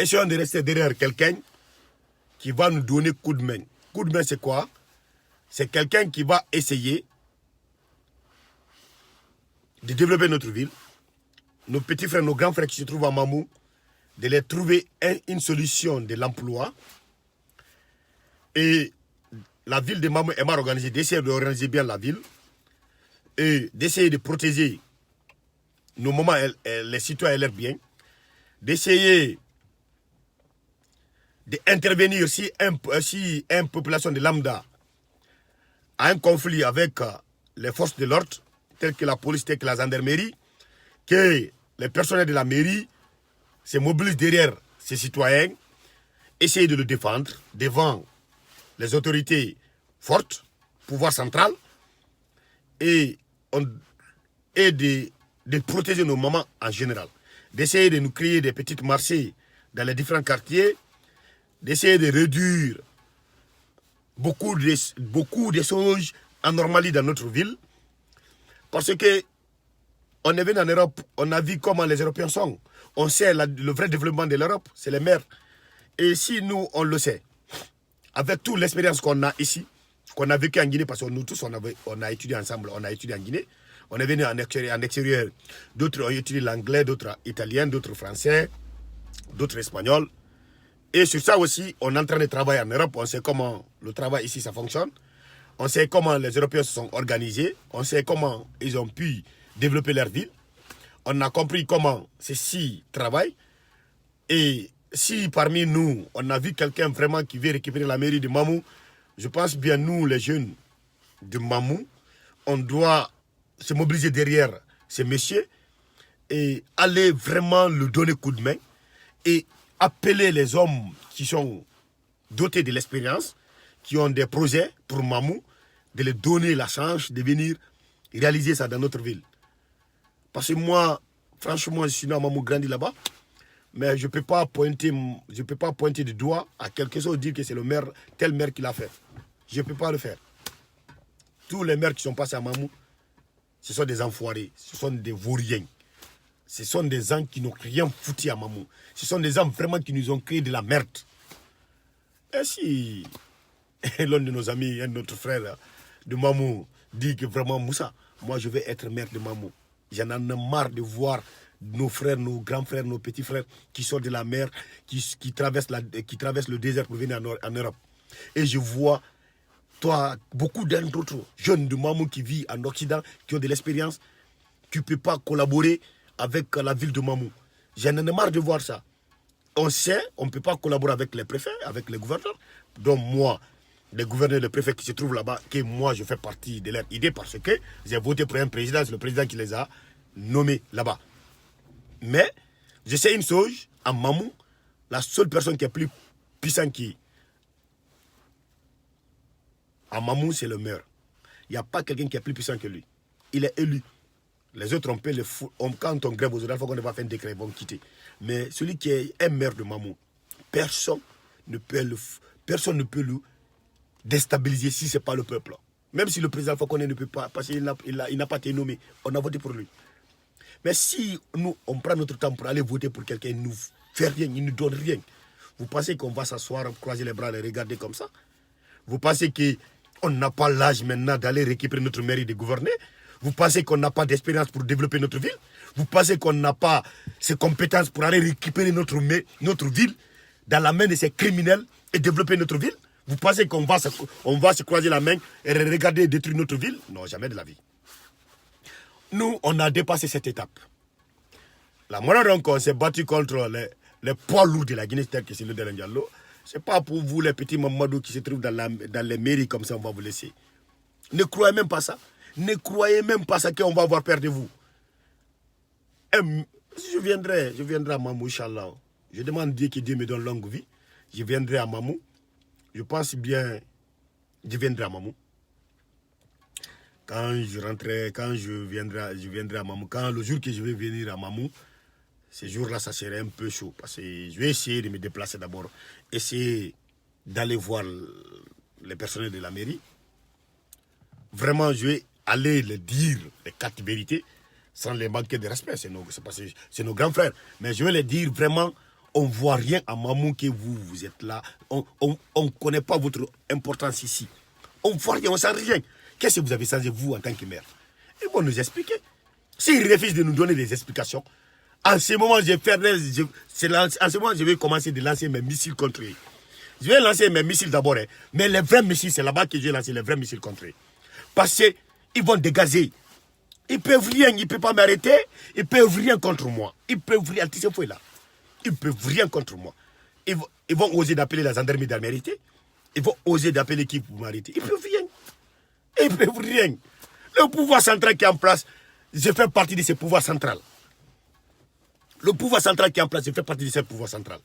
Essayons de rester derrière quelqu'un qui va nous donner coup de main. Coup de main, c'est quoi? C'est quelqu'un qui va essayer de développer notre ville. Nos petits frères, nos grands frères qui se trouvent à Mamou, de les trouver une solution de l'emploi. Et la ville de Mamou est mal organisée, d'essayer d'organiser bien la ville et d'essayer de protéger nos moments, les citoyens et leurs biens, d'essayer d'intervenir si une population de lambda a un conflit avec les forces de l'ordre, telles que la police, telles que la gendarmerie, que les personnels de la mairie se mobilisent derrière ces citoyens, essayer de le défendre devant les autorités fortes, pouvoir central, et de protéger nos mamans en général. D'essayer de nous créer des petites marchés dans les différents quartiers, d'essayer de réduire beaucoup de choses anormalies dans notre ville. Parce que on est venu en Europe, on a vu comment les Européens sont. On sait le vrai développement de l'Europe, c'est les mers. Et si nous, on le sait, avec toute l'expérience qu'on a ici, qu'on a vécu en Guinée, parce que nous tous, on a étudié ensemble, on a étudié en Guinée, on est venu en extérieur, d'autres ont étudié l'anglais, d'autres italien, d'autres français, d'autres espagnols. Et sur ça aussi, on est en train de travailler en Europe. On sait comment le travail ici, ça fonctionne. On sait comment les Européens se sont organisés. On sait comment ils ont pu développer leur ville. On a compris comment ceci travaille. Et si parmi nous, on a vu quelqu'un vraiment qui veut récupérer la mairie de Mamou, je pense bien nous, les jeunes de Mamou, on doit se mobiliser derrière ces messieurs et aller vraiment lui donner coup de main et appeler les hommes qui sont dotés de l'expérience, qui ont des projets pour Mamou, de les donner la chance de venir réaliser ça dans notre ville. Parce que moi, franchement, je suis né à Mamou, grandi là-bas, mais je ne peux pas pointer du doigt à quelque chose, dire que c'est le maire, tel maire qui l'a fait. Je ne peux pas le faire. Tous les maires qui sont passés à Mamou, ce sont des enfoirés, ce sont des vauriens. Ce sont des gens qui n'ont rien foutu à Mamou. Ce sont des gens vraiment qui nous ont créé de la merde. Et si l'un de nos amis, un de notre frère de Mamou, dit que vraiment Moussa, moi je vais être maire de Mamou. J'en ai marre de voir nos frères, nos grands frères, nos petits frères qui sortent de la mer, qui traversent le désert pour venir en Europe. Et je vois beaucoup d'autres jeunes de Mamou qui vivent en Occident, qui ont de l'expérience, qui ne peuvent pas collaborer avec la ville de Mamou. J'en ai marre de voir ça. On sait, on ne peut pas collaborer avec les préfets, avec les gouverneurs. Donc moi, les gouverneurs et les préfets qui se trouvent là-bas, que moi je fais partie de leur idée parce que j'ai voté pour un président, c'est le président qui les a nommés là-bas. Mais je sais une chose, à Mamou, la seule personne qui est plus puissante à Mamou, c'est le maire. Il n'y a pas quelqu'un qui est plus puissant que lui. Il est élu. Les autres, on peut les foutre. Quand on grève aux autres, il faut qu'on ne va pas faire un décret, ils vont quitter. Mais celui qui est un maire de Mamou, personne ne peut le déstabiliser si ce n'est pas le peuple. Même si le président Fakonde ne peut pas, parce qu'il n'a pas été nommé, on a voté pour lui. Mais si nous, on prend notre temps pour aller voter pour quelqu'un, il ne nous fait rien, il ne nous donne rien. Vous pensez qu'on va s'asseoir, croiser les bras et regarder comme ça? Vous pensez qu'on n'a pas l'âge maintenant d'aller récupérer notre mairie de gouverner? Vous pensez qu'on n'a pas d'expérience pour développer notre ville? Vous pensez qu'on n'a pas ces compétences pour aller récupérer notre ville dans la main de ces criminels et développer notre ville? Vous pensez qu'on va se croiser la main et regarder détruire notre ville? Non, jamais de la vie. Nous, on a dépassé cette étape. La monnaie donc, on s'est battu contre les poids lourds de la Guinée, tel que c'est le Delen Diallo. Ce n'est pas pour vous, les petits Mamadou qui se trouvent dans les mairies comme ça, on va vous laisser. Ne croyez même pas ça. Ne croyez même pas ça qu'on va avoir peur de vous. Je viendrai à Mamou, Inch'Allah. Je demande Dieu que Dieu me donne longue vie. Je viendrai à Mamou. Je pense bien, je viendrai à Mamou. Quand je viendrai à Mamou, le jour que je vais venir à Mamou, ce jour-là, ça serait un peu chaud. Parce que je vais essayer de me déplacer d'abord. Essayer d'aller voir les personnels de la mairie. Vraiment, je vais aller les dire les quatre vérités sans les manquer de respect. C'est nos grands frères. Mais je vais les dire vraiment, on ne voit rien à Mamou que vous êtes là. On ne connaît pas votre importance ici. On ne voit rien, on ne sent rien. Qu'est-ce que vous avez changé, vous, en tant que maire? Ils vont nous expliquer. S'ils refusent de nous donner des explications, en ce moment, je vais commencer de lancer mes missiles contre eux. Je vais lancer mes missiles d'abord. Mais les vrais missiles, c'est là-bas que je vais lancer les vrais missiles contre eux. Parce qu'ils vont dégazer. Ils ne peuvent rien, ils ne peuvent pas m'arrêter. Ils ne peuvent rien contre moi. Ils ne peuvent rien, là. Ils ne peuvent rien contre moi. Ils vont oser d'appeler la gendarmerie d'Amérique. Ils vont oser d'appeler qui pour m'arrêter. Ils ne peuvent rien. Ils ne peuvent rien. Le pouvoir central qui est en place, je fais partie de ce pouvoir central. Le pouvoir central qui est en place, je fais partie de ce pouvoir central.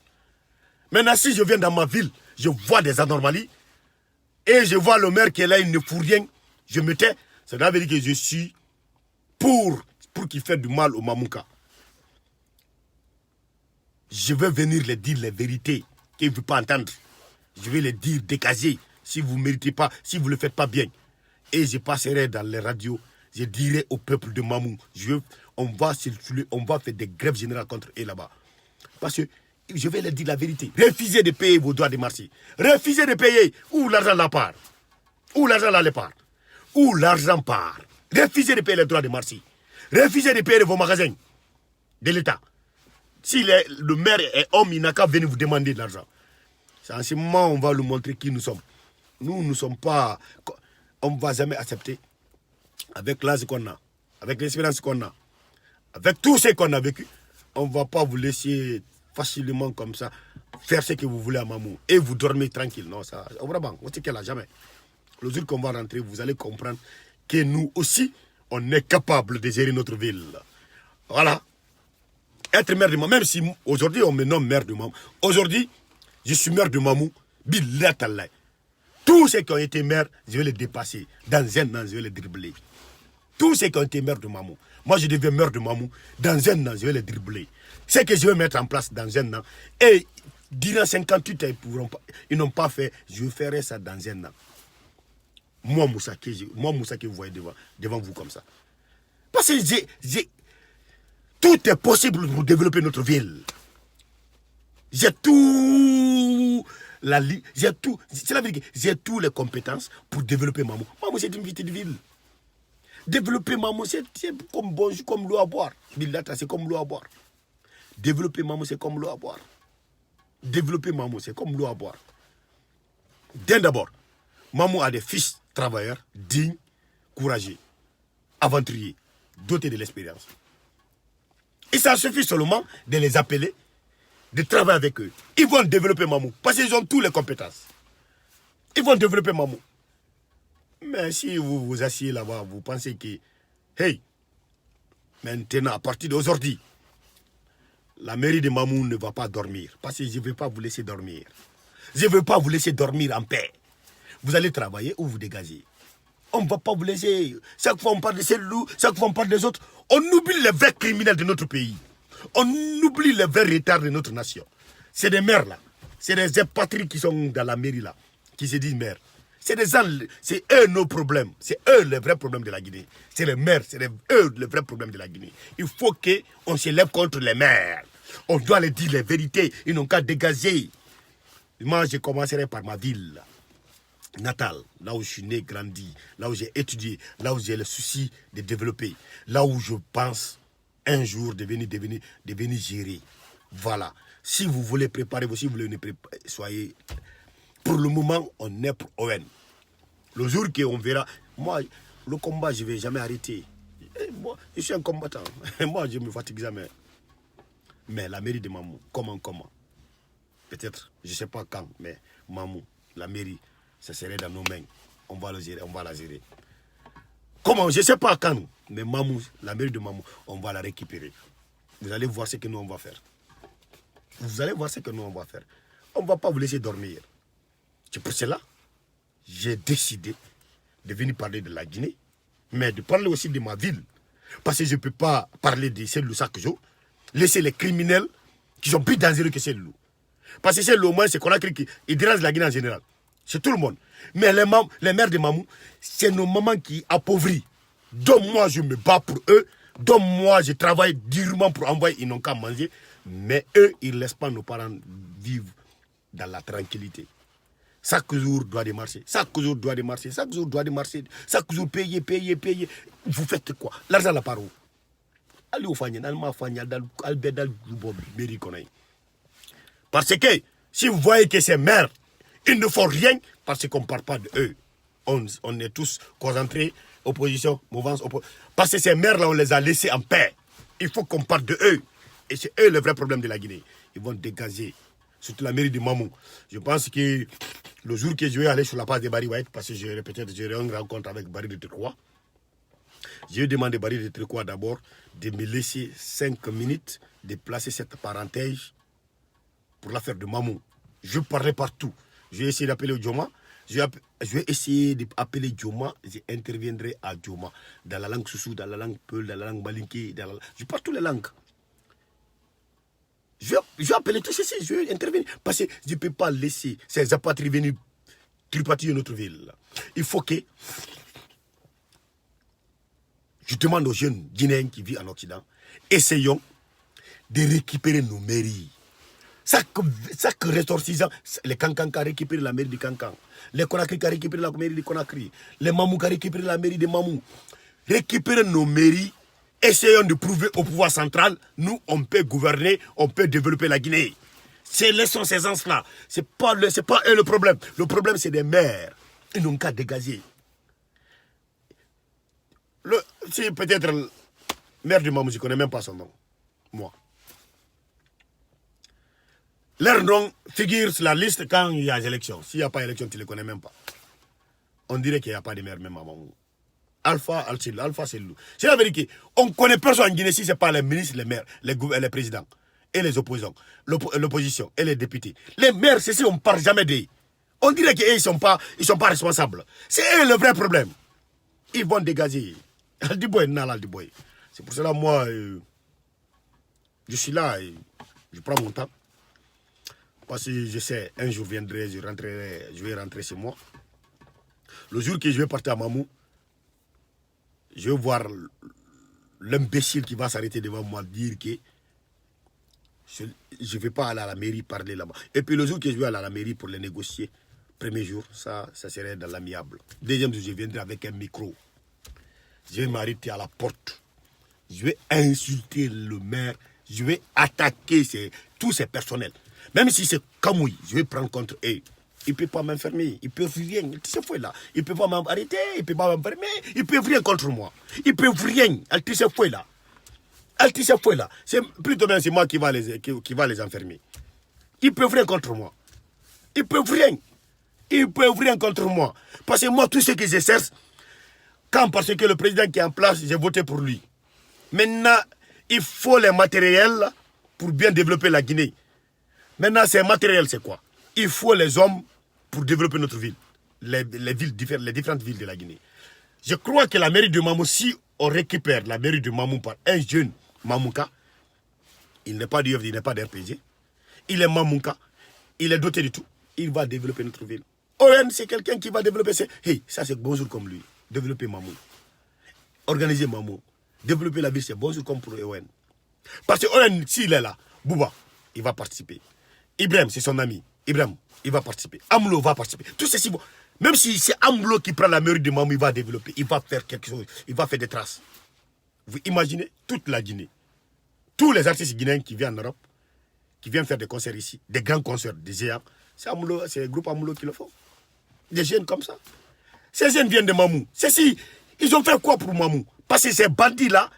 Maintenant, si je viens dans ma ville, je vois des anomalies, et je vois le maire qui est là, il ne fout rien, je me tais, ça veut dire que je suis pour qu'il fasse du mal au Mamouka. Je vais venir les dire les vérités qu'ils ne veulent pas entendre. Je vais les dire, dégager, si vous ne méritez pas, si vous ne le faites pas bien. Et je passerai dans les radios, je dirai au peuple de Mamou, on va faire des grèves générales contre eux là-bas. Parce que je vais leur dire la vérité. Refusez de payer vos droits de marché. Refusez de payer où l'argent la part. Où l'argent la part. Où l'argent part. Refusez de payer les droits de marché. Refusez de payer vos magasins de l'État. Si le maire est homme, il n'a qu'à venir vous demander de l'argent. C'est en ce moment on va lui montrer qui nous sommes. Nous ne sommes pas... On ne va jamais accepter, avec l'âge qu'on a, avec l'expérience qu'on a, avec tout ce qu'on a vécu, on ne va pas vous laisser facilement comme ça faire ce que vous voulez à Mamou et vous dormez tranquille. Non, ça, vraiment, on sait qu'elle n'a jamais. Le jour qu'on va rentrer, vous allez comprendre que nous aussi, on est capable de gérer notre ville. Voilà. Être maire de Mamou, même si aujourd'hui on me nomme maire de Mamou, aujourd'hui, je suis maire de Mamou, billah tallah. Tous ceux qui ont été maires, je vais les dépasser. Dans un an, je vais les dribbler. Tous ceux qui ont été maires de Mamou. Moi, je deviens maire de Mamou. Dans un an, je vais les dribbler. Ce que je vais mettre en place dans un an. Et durant 58 ans, ils n'ont pas fait. Je ferai ça dans un an. Moi, Moussa, que vous voyez devant vous comme ça. Parce que tout est possible pour développer notre ville. J'ai tout... C'est la vérité. J'ai toutes les compétences pour développer Mamou. Mamou, c'est une petite ville. Développer Mamou, c'est comme l'eau à boire. Billata, c'est comme l'eau à boire. Développer Mamou, c'est comme l'eau à boire. Développer Mamou, c'est comme l'eau à boire. D'abord, Mamou a des fils travailleurs, dignes, courageux, aventuriers, dotés de l'expérience. Et ça suffit seulement de les appeler, de travailler avec eux. Ils vont développer Mamou, parce qu'ils ont toutes les compétences. Ils vont développer Mamou. Mais si vous vous asseyez là-bas, vous pensez que, hey, maintenant, à partir d'aujourd'hui, la mairie de Mamou ne va pas dormir. Parce que je ne vais pas vous laisser dormir. Je ne veux pas vous laisser dormir en paix. Vous allez travailler ou vous dégagez. On ne va pas vous laisser. Chaque fois on parle de ces loups, chaque fois on parle des autres. On oublie les vrais criminels de notre pays. On oublie les vrais retards de notre nation. C'est des maires là. C'est des expatriés qui sont dans la mairie là. Qui se disent maires. C'est des gens, c'est eux nos problèmes. C'est eux les vrais problèmes de la Guinée. C'est les maires, c'est eux les vrais problèmes de la Guinée. Il faut qu'on se lève contre les maires. On doit leur dire les vérités. Ils n'ont qu'à dégager. Moi, je commencerai par ma ville natale, là où je suis né, grandi, là où j'ai étudié, là où j'ai le souci de développer, là où je pense un jour devenir gérer. Voilà. Si vous voulez préparer, si vous voulez soyez Pour le moment, on est pour ON. Le jour qu'on verra, moi, le combat, je ne vais jamais arrêter. Et moi, je suis un combattant. Moi, je me fatigue jamais. Mais la mairie de Mamou, comment peut-être, je ne sais pas quand, mais Mamou, la mairie, ça serait dans nos mains. On va la gérer. Comment, je ne sais pas quand, mais Mamou, la mairie de Mamou, on va la récupérer. Vous allez voir ce que nous, on va faire. Vous allez voir ce que nous, on va faire. On ne va pas vous laisser dormir. C'est pour cela j'ai décidé de venir parler de la Guinée, mais de parler aussi de ma ville. Parce que je ne peux pas parler de Cellou Sakjo, laisser les criminels qui sont plus dangereux que Cellou. Parce que Cellou, au moins, c'est Conakry qui dérange la Guinée en général. C'est tout le monde. Mais les mères de Mamou, c'est nos mamans qui appauvrit. Donc moi, je me bats pour eux. Donc moi, je travaille durement pour envoyer, ils n'ont qu'à manger. Mais eux, ils ne laissent pas nos parents vivre dans la tranquillité. Chaque jour doit démarcher, chaque jour doit démarcher, chaque jour doit démarcher, chaque jour payer. Vous faites quoi? L'argent la part où? Allez au Fagné, parce que si vous voyez que ces maires, ils ne font rien parce qu'on ne parle pas d'eux. On est tous concentrés, opposition, mouvance, parce que ces maires-là, on les a laissés en paix. Il faut qu'on parle de eux. Et c'est eux le vrai problème de la Guinée. Ils vont dégager. Surtout la mairie de Mamou. Je pense que le jour que je vais aller sur la place de Barry White, parce que j'aurai une rencontre avec Barry de Turquois, je vais demander à Barry de Turquois d'abord de me laisser 5 minutes de placer cette parenthèse pour l'affaire de Mamou. Je parlerai partout. Je vais essayer d'appeler Djoma. Je vais essayer d'appeler Djoma. J'interviendrai à Djoma. Dans la langue Soussou, dans la langue Peul, dans la langue Malinké. Je parle toutes les langues. Je vais appeler tout ceci, je vais intervenir. Parce que je ne peux pas laisser ces apatrides venir tripatiller notre ville. Il faut que je demande aux jeunes Guinéens qui vivent en Occident, essayons de récupérer nos mairies. Chaque ressortissant, les Kankans qui récupèrent la mairie de Kankan, les Conakry qui récupèrent la mairie de Conakry, les Mamou qui récupèrent la mairie de Mamou. Récupérer nos mairies. Essayons de prouver au pouvoir central, nous, on peut gouverner, on peut développer la Guinée. Laissons ces gens-là. C'est pas eux le problème. Le problème, c'est des maires. Ils n'ont qu'à dégager. Si peut-être le maire du Mamou, je ne connais même pas son nom. Moi. Leur nom figure sur la liste quand il y a des élections. S'il n'y a pas d'élection, tu ne les connais même pas. On dirait qu'il n'y a pas de maire même à Mamou. Alpha Cellou. C'est la vérité. On ne connaît personne en Guinée si ce n'est pas les ministres, les maires, les présidents et les opposants, l'opposition et les députés. Les maires, c'est si on ne parle jamais d'eux. On dirait qu'ils ne sont pas responsables. C'est eux le vrai problème. Ils vont dégager. C'est pour cela, moi, je suis là et je prends mon temps. Parce que je sais, un jour viendrai, je vais rentrer chez moi. Le jour que je vais partir à Mamou, je vais voir l'imbécile qui va s'arrêter devant moi dire que je ne vais pas aller à la mairie parler là-bas. Et puis le jour que je vais aller à la mairie pour les négocier, premier jour, ça serait dans l'amiable. Deuxième jour, je viendrai avec un micro. Je vais m'arrêter à la porte. Je vais insulter le maire. Je vais attaquer tous ces personnels. Même si c'est Kamouy, je vais prendre contre eux. Ils ne peuvent pas m'enfermer, ils ne peuvent rien. Ils ne peuvent pas m'arrêter, ils ne peuvent pas m'enfermer, ils ne peuvent rien contre moi. Ils ne peuvent rien. C'est plutôt bien c'est moi qui va les enfermer. Ils ne peuvent rien contre moi. Ils ne peuvent rien. Ils ne peuvent rien contre moi. Parce que moi, tout ce que je cherche, parce que le président qui est en place, j'ai voté pour lui. Maintenant, il faut les matériels pour bien développer la Guinée. Maintenant, ces matériels, c'est quoi? Il faut les hommes pour développer notre ville, les différentes villes de la Guinée. Je crois que la mairie de Mamou, si on récupère la mairie de Mamou par un jeune Mamouka, il n'est pas d'UF, il n'est pas d'RPG, il est Mamouka, il est doté de tout, il va développer notre ville. ON, c'est quelqu'un qui va développer, ça c'est bonjour comme lui, développer Mamou, organiser Mamou, développer la ville, c'est bonjour comme pour ON. Parce que ON, s'il est là, Bouba, il va participer. Ibrahim, c'est son ami. Ibrahim, il va participer. Amlo va participer. Tout ceci, même si c'est Amlo qui prend la mairie de Mamou, il va développer. Il va faire quelque chose. Il va faire des traces. Vous imaginez toute la Guinée. Tous les artistes guinéens qui viennent en Europe, qui viennent faire des concerts ici, des grands concerts, des géants, C'est le groupe Amoulo qui le font. Des jeunes comme ça. Ces jeunes viennent de Mamou. Ils ont fait quoi pour Mamou? Parce que ces bandits-là,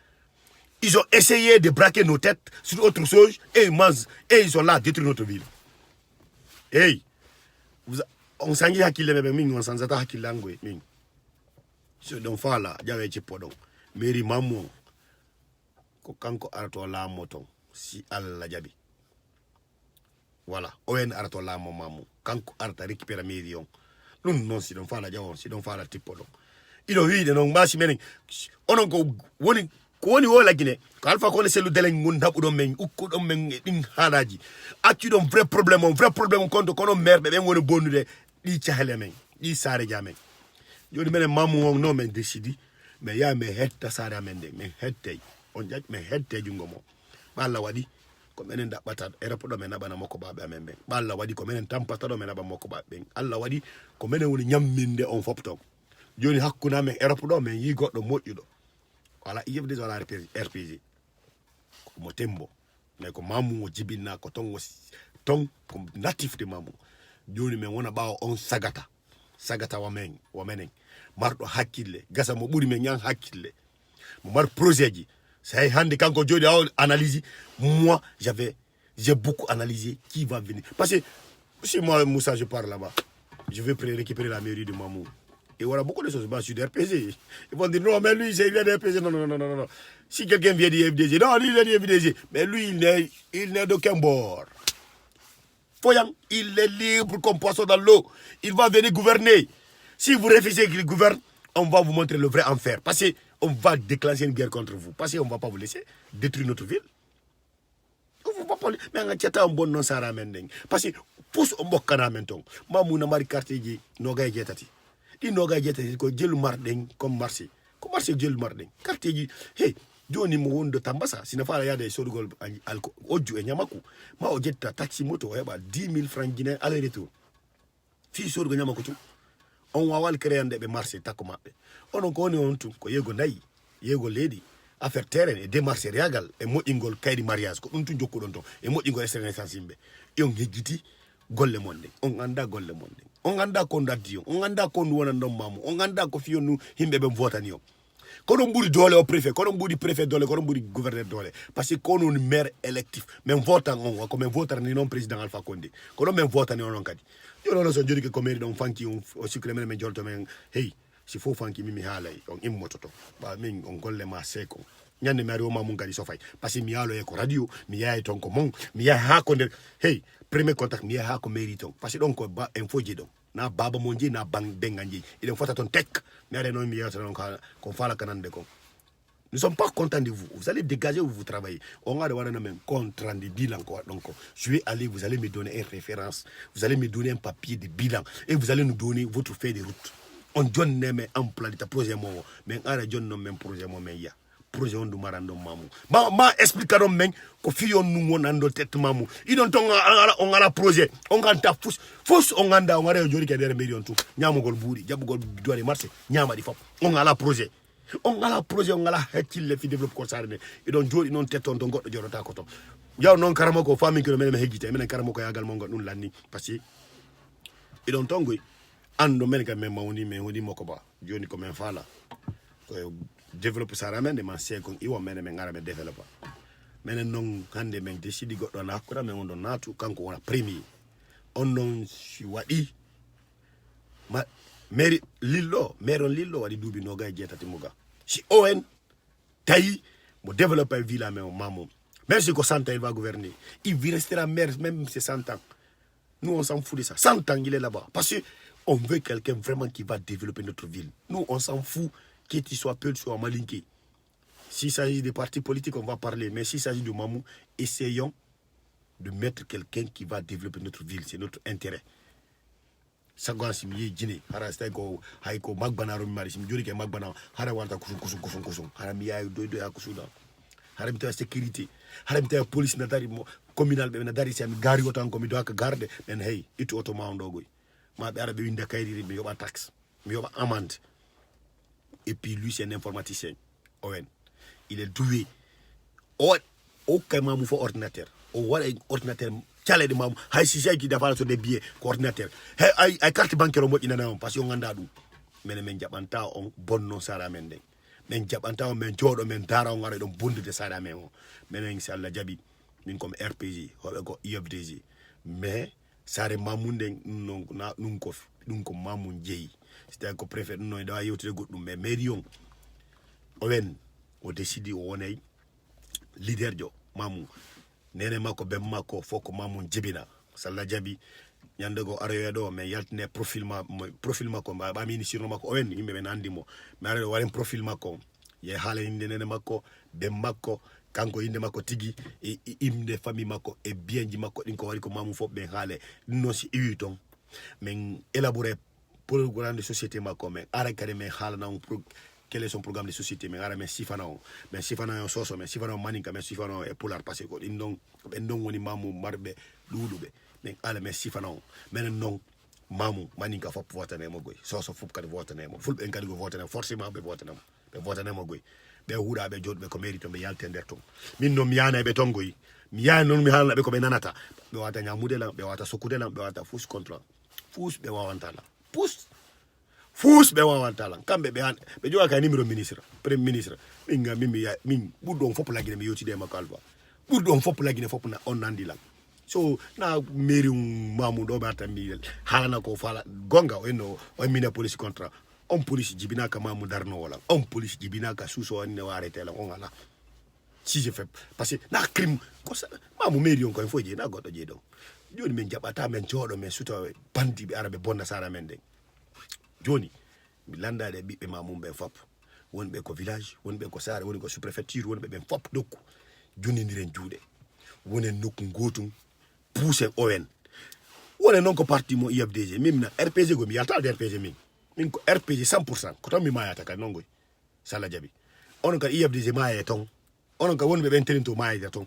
ils ont essayé de braquer nos têtes sur autre chose et ils sont là à détruire notre ville. Hey, on s'en dit qu'il est même, on s'en attend qu'il l'angoisse. Ce dont fait là, il y avait un peu Mary Mamou, quand on la moto, si Allah jabi. Voilà, on arrête la Mamou, quand on arrête récupérer la million. Nous, non, si on fait la diamant, si on fait la type. Il a eu des noms, mais si on a Koni wo la Guinée, Alpha Kone c'est le délai moun tap ou men ou ko men in haraji. Atu don vrai problème contre kono mère be woni bonu de di tiahele men, di sare jamen. Jodi menen mamu won no men décidi, mais ya me hetta sare men de, men hette. On jak me hette jungo mo. Balla wadi ko menen da bata aéroport do men abana moko ba be men ben. Balla wadi ko menen tampata do men abana moko ba ben. Allah wadi ko menen woni nyamminde on fopto. Joni hakkuna men aéroport do men yi goddo modjudo. Voilà, il y a des RPG. Comme Tembo. Mais comme Mamou, Jibina, Kotongo, Tong, comme natif de Mamou. Joni me wona bao on sagata. Sagata wameneng. Marto hakile. Gasa mo buri men yang hakile. Mo mar projet ji. C'est hande kanko jodi analyse. Moi, j'ai beaucoup analysé qui va venir. Parce que si moi, Moussa, je pars là-bas, je vais récupérer la mairie de Mamou. Et voilà beaucoup de choses. Sur des RPG. Ils vont dire non, mais lui, il vient des RPG. Non. Si quelqu'un vient du FDG, non, lui, il vient du FDG. Mais lui, il n'est d'aucun bord. Foyang, il est libre comme poisson dans l'eau. Il va venir gouverner. Si vous refusez qu'il gouverne, on va vous montrer le vrai enfer. Parce qu'on va déclencher une guerre contre vous. Parce qu'on ne va pas vous laisser détruire notre ville. On ne va pas mais on a un bon nom, ça ramène. Parce que pousse au bokana maintenant. Mamou n'a pas de quartier, noga jetati. Il noga jetati ko jël marden comme marché. Comme marché jël marden. Quartier ji, hey, joni mo wondo tambasa. Sina fala ya de sodugol alko oju e nyamaku. Ma o jetta taxi moto e ba 10 000 francs guinéens aller retour. Fi sodugo nyamaku tu. On wawal créande be marché takko mabbe. Onon ko woni on tu ko yego nayi, yego ledi. Affaire terrain et démarche régal et mo ingol kaydi mariage ko dum tu jokku don to e mo ingol renaissance yimbe e on hejjiti golle monde on anda golle monde on anda ko ndaddi on anda ko wona ndom mamu on anda ko fiyonu himbe be votani yo ko don buri dole au préfet ko don buri préfet dole ko don buri gouverneur dole parce que ko non maire électif même votant on ko même votar ni non président Alpha Condé ko don même votani on kadi yo non so jodi ke ko mairie don fanki on cycle men jolto men hey si fo fanki mimi halay on immototo ba min on golle ma seko nyande mari o mamun gadi sofay parce que mi yalo e ko radio mi yaay ton ko mon mi yaay ha ko der hey premier contact mi yaay ha ko mairie ton parce que donc ko ba info ji don na baba monji na bang benganji il en fota ton tek mi are no mi yaata don ko fala kanande ko nous sommes pas contents de vous. Vous allez dégager où vous travaillez. On a de même compte rendu bilan. Donc, je vais aller, vous allez me donner une référence. Vous allez me donner un papier de bilan. Et vous allez nous donner votre feuille de route. On donne même un plan de projet. Mais on a donné même projet. Mais il y a projet on marando mamu. Ma explique donc même que fion nous on ando tête mamu. Ils ont on a la projet. On a ta fous on a joli qui derrière million tout. Nyamo gol bouri, jabu gol doit marcher. Nyama di fop. On a la projet. On a la projet, on a la hekil le fi développe comme ça. Et donc joli non tête on got jorota koto. Yaw non karamo ko famille que même hegite, men karamo ko yagal mon got nun lani parce que et donc tongoy ando men ka même mawni mais woni mokoba. Joni comme un fala. Développer ça ramène des manciens qu'on y va mener ngara be développer mais non hande men décide goddo na ko men on don natu kanko wona premier on non si wadi ma mairie lillo wadi dubi no gay jetati muga si on tayi mo développer ville mais mamu même si ko 100 ans il va gouverner il restera maire même si 100 ans nous on s'en fout de ça 100 ans il est là-bas parce que on veut quelqu'un vraiment qui va développer notre ville nous on s'en fout qu'il soit peu soit malinqué. S'il s'agit des partis politiques, on va parler. Mais s'il s'agit de Mamou, essayons de mettre quelqu'un qui va développer notre ville. C'est notre intérêt. Sagwan Simiye Djine, Harasta ko Haiko Magbana Romari, Simjuri ke Magbana, Harawanta Kusun, Haramia do Akusuda, Haramita sécurité, Haramita police natari communal, Nadari Sam Gari Otan Comidoaka garde, and hey, it Ottoman Dogo. Ma Arabe in the Kairi, Mioba tax, Mioba amende. Et puis lui, c'est un informaticien. Owen. Il est doué. Aucun membre faut ordinateur. Ou voilà un ordinateur calé de mam hay si qui dafa so des billets coordinateur ay carte bancaire mo ina na parce que on anda dum men jabanta on bonno sara men de men jabanta on men jodo men dara on ngare don bondude sara men o men inshallah jabi min comme RPG hobe ko IFDG mais sare mamunde nun ko mamun jeyi c'est ko préfet no da yewtide goddum mais mairie owen o décidi o wonay leader jo mamu nene mako be mako foko mamun jibina salla jabi nyande go areyo do mais yaltine profil mako ba mini sirno mako owen yimbe be nandimo mais are waren profil mako ye hala inde nene mako be mako kanko inde mako tigi e imde famille mako e bienji mako din ko wari ko mamu fo be hale no si iwiton men élaborer programme de société mako men ara kare men hala na quel est son programme de société mais ara men sifana soso men sifana maninka men sifana e polar passé ko indon woni mamu marbe lulube men ala men sifana men non mamu maninka fo votane mo goy soso fo kadi votane mo fulbe en kadi go votane forcément be votane mo goy be huuda be jodbe ko mérite be yalte nder ton min no mi yana be tongoy mi yana non mi halna be ko be nanata be wata nyamude la be wata sokude la be wata fous contrat fous be wawantala fous be wawantala kambe be joga ka numéro ministre premier ministre min budon fop la gine mi yoti de makalba budon fop la gine fop na on nandi la so na mairie mamu do barta mi halana ko fala gonga o mina police contrat on police jibina ka mamu darno wala on police jibina ka suso on ne arrêté la on ala si je fais parce que na crime ko sa mamu mairie on ko fo je na godo je do joni men jabata men jodo men suto bandi bi arabe bonna sara men de joni mi landa de bibbe mamu be fop wonbe ko village wonbe ko sara woni ko sous préfecture wonbe ben fop dokku joni ndiren juude wonen nokku gotum pousser ON wonen non ko parti mo IFDG mimna RPG go mi yalta de RPG min ko RPG 100% ko to mi mayata ka nongoy sala jabi on ka IFDG maye ton on ka wonbe ben terinto maye ton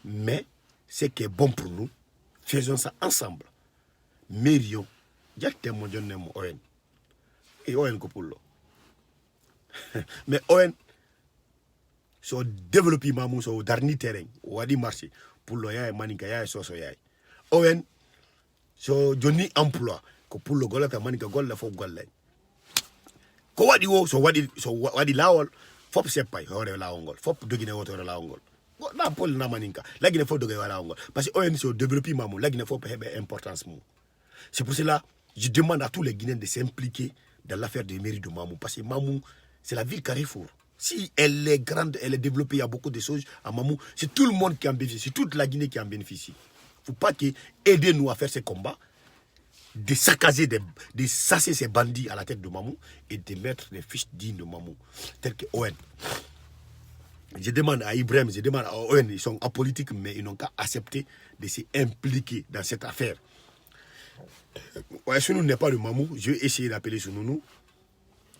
mais ce qui est bon pour nous faisons ça ensemble mérions jatte mo jonne mo ON et ON ko pullo mais ON so développer mamu so darni terrain wadi marché pullo yaay maninka yaay soso yaay ON so joni emploi ko pullo golata maninka golla fo golla ko wadi wo so wadi lawol fop seppay hore lawol ngol fop dogine woto lawol ngol na pol na maninka lagine fo dogay wala ngol parce que ON so développer mamu lagine fo hebe importance mu c'est pour cela je demande à tous les Guinéens de s'impliquer dans l'affaire des mairies de Mamou parce que Mamou c'est la ville Carrefour. Si elle est grande, elle est développée, il y a beaucoup de choses à Mamou, c'est tout le monde qui en bénéficie, c'est toute la Guinée qui en bénéficie. Il ne faut pas aider nous à faire ces combats, de saccager, de sasser ces bandits à la tête de Mamou et de mettre les fiches dignes de Mamou, tels que ON. Je demande à Ibrahim, je demande à ON, ils sont apolitiques, mais ils n'ont qu'à accepter de s'impliquer dans cette affaire. Ouais, Sounou n'est pas le Mamou, je vais essayer d'appeler Sounou,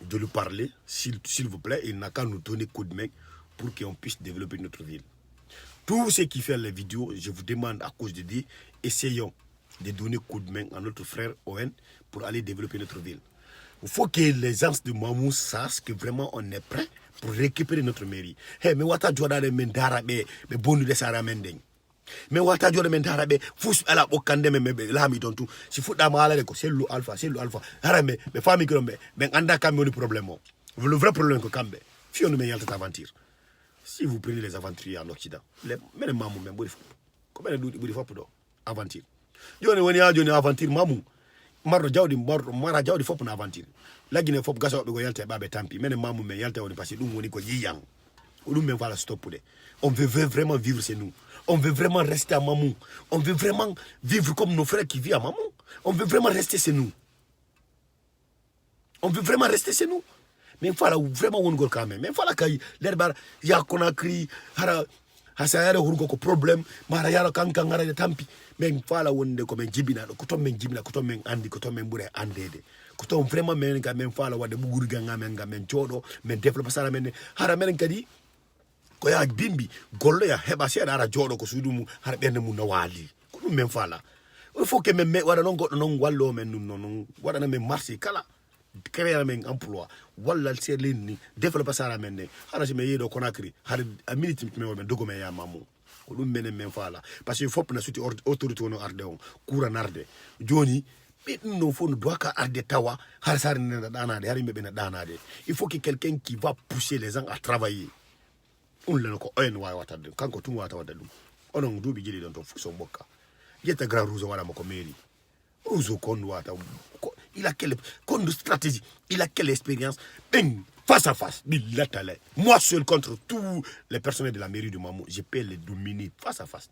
de lui parler, s'il vous plaît, il n'a qu'à nous donner coup de main pour qu'on puisse développer notre ville. Tous ceux qui font les vidéos, je vous demande à cause de Dieu, essayons de donner coup de main à notre frère Owen pour aller développer notre ville. Il faut que les gens de Mamou sachent que vraiment on est prêt pour récupérer notre mairie. Hey, mais wata joda de mendara be bonu de sara mendeng. Mais wata joda mendara be fous ala okande me la mi tontu. Si fou da mala ko c'est le alpha. Ara me famille ko me anda kam le problème. Le vrai problème que kambe. Fi on me yalta aventure. Si vous prenez les aventuriers en Occident, même Mamou même bodi fop. Comment bodi fop do aventure. Joni woni ha joni aventure Mamou. Mara jawdi fop na aventure. La Guinée fop gaso be go yalta babe tampi. Même Mamou me yalta woni parce que dum woni ko yiyang. Dum men voilà stop de. On veut vraiment vivre chez nous. On veut vraiment rester à Mamou. On veut vraiment vivre comme nos frères qui vivent à Mamou. On veut vraiment rester chez nous. On veut vraiment rester chez nous. Mais il faut vraiment on go quand même. Mais il faut que l'herbe ya Conakry hara hasayara hurgo ko problème mara yara kanka ngara de tampi. Mais il faut wonde ko men jibina ko to men jibina ko to men andi ko to men bure andede. Ko to vraiment men ga men fala wade buguri ga men jodo men développer sala men hara men kadi ko ya bimbi gollo ya heba seeda ara jodo ko suudumu har bende mu no wali ko dum men fala il faut que men wada non goddo non wallo men non wada na men marché kala créer men emploi walla c'est lenni développer sara men ne hara ci me yedo Conakry har a minute me men dogo men ya Mamou On mène même pas là. Parce qu'il faut que nous soyons autorité de arde, courant arde. Johnny, il faut nous doit arde tawa, il faut que quelqu'un qui va pousser les gens à travailler. On l'a encore un wa watade. Quand tout wa watade. On a un double gili dans ton fonction boka. Il y a un grand rouge wala moko mairie. Rouge kon wata. Il a quelle stratégie, il a quelle expérience. Face à face, moi seul contre tous les personnels de la mairie de Mamou, je peux les dominer face à face.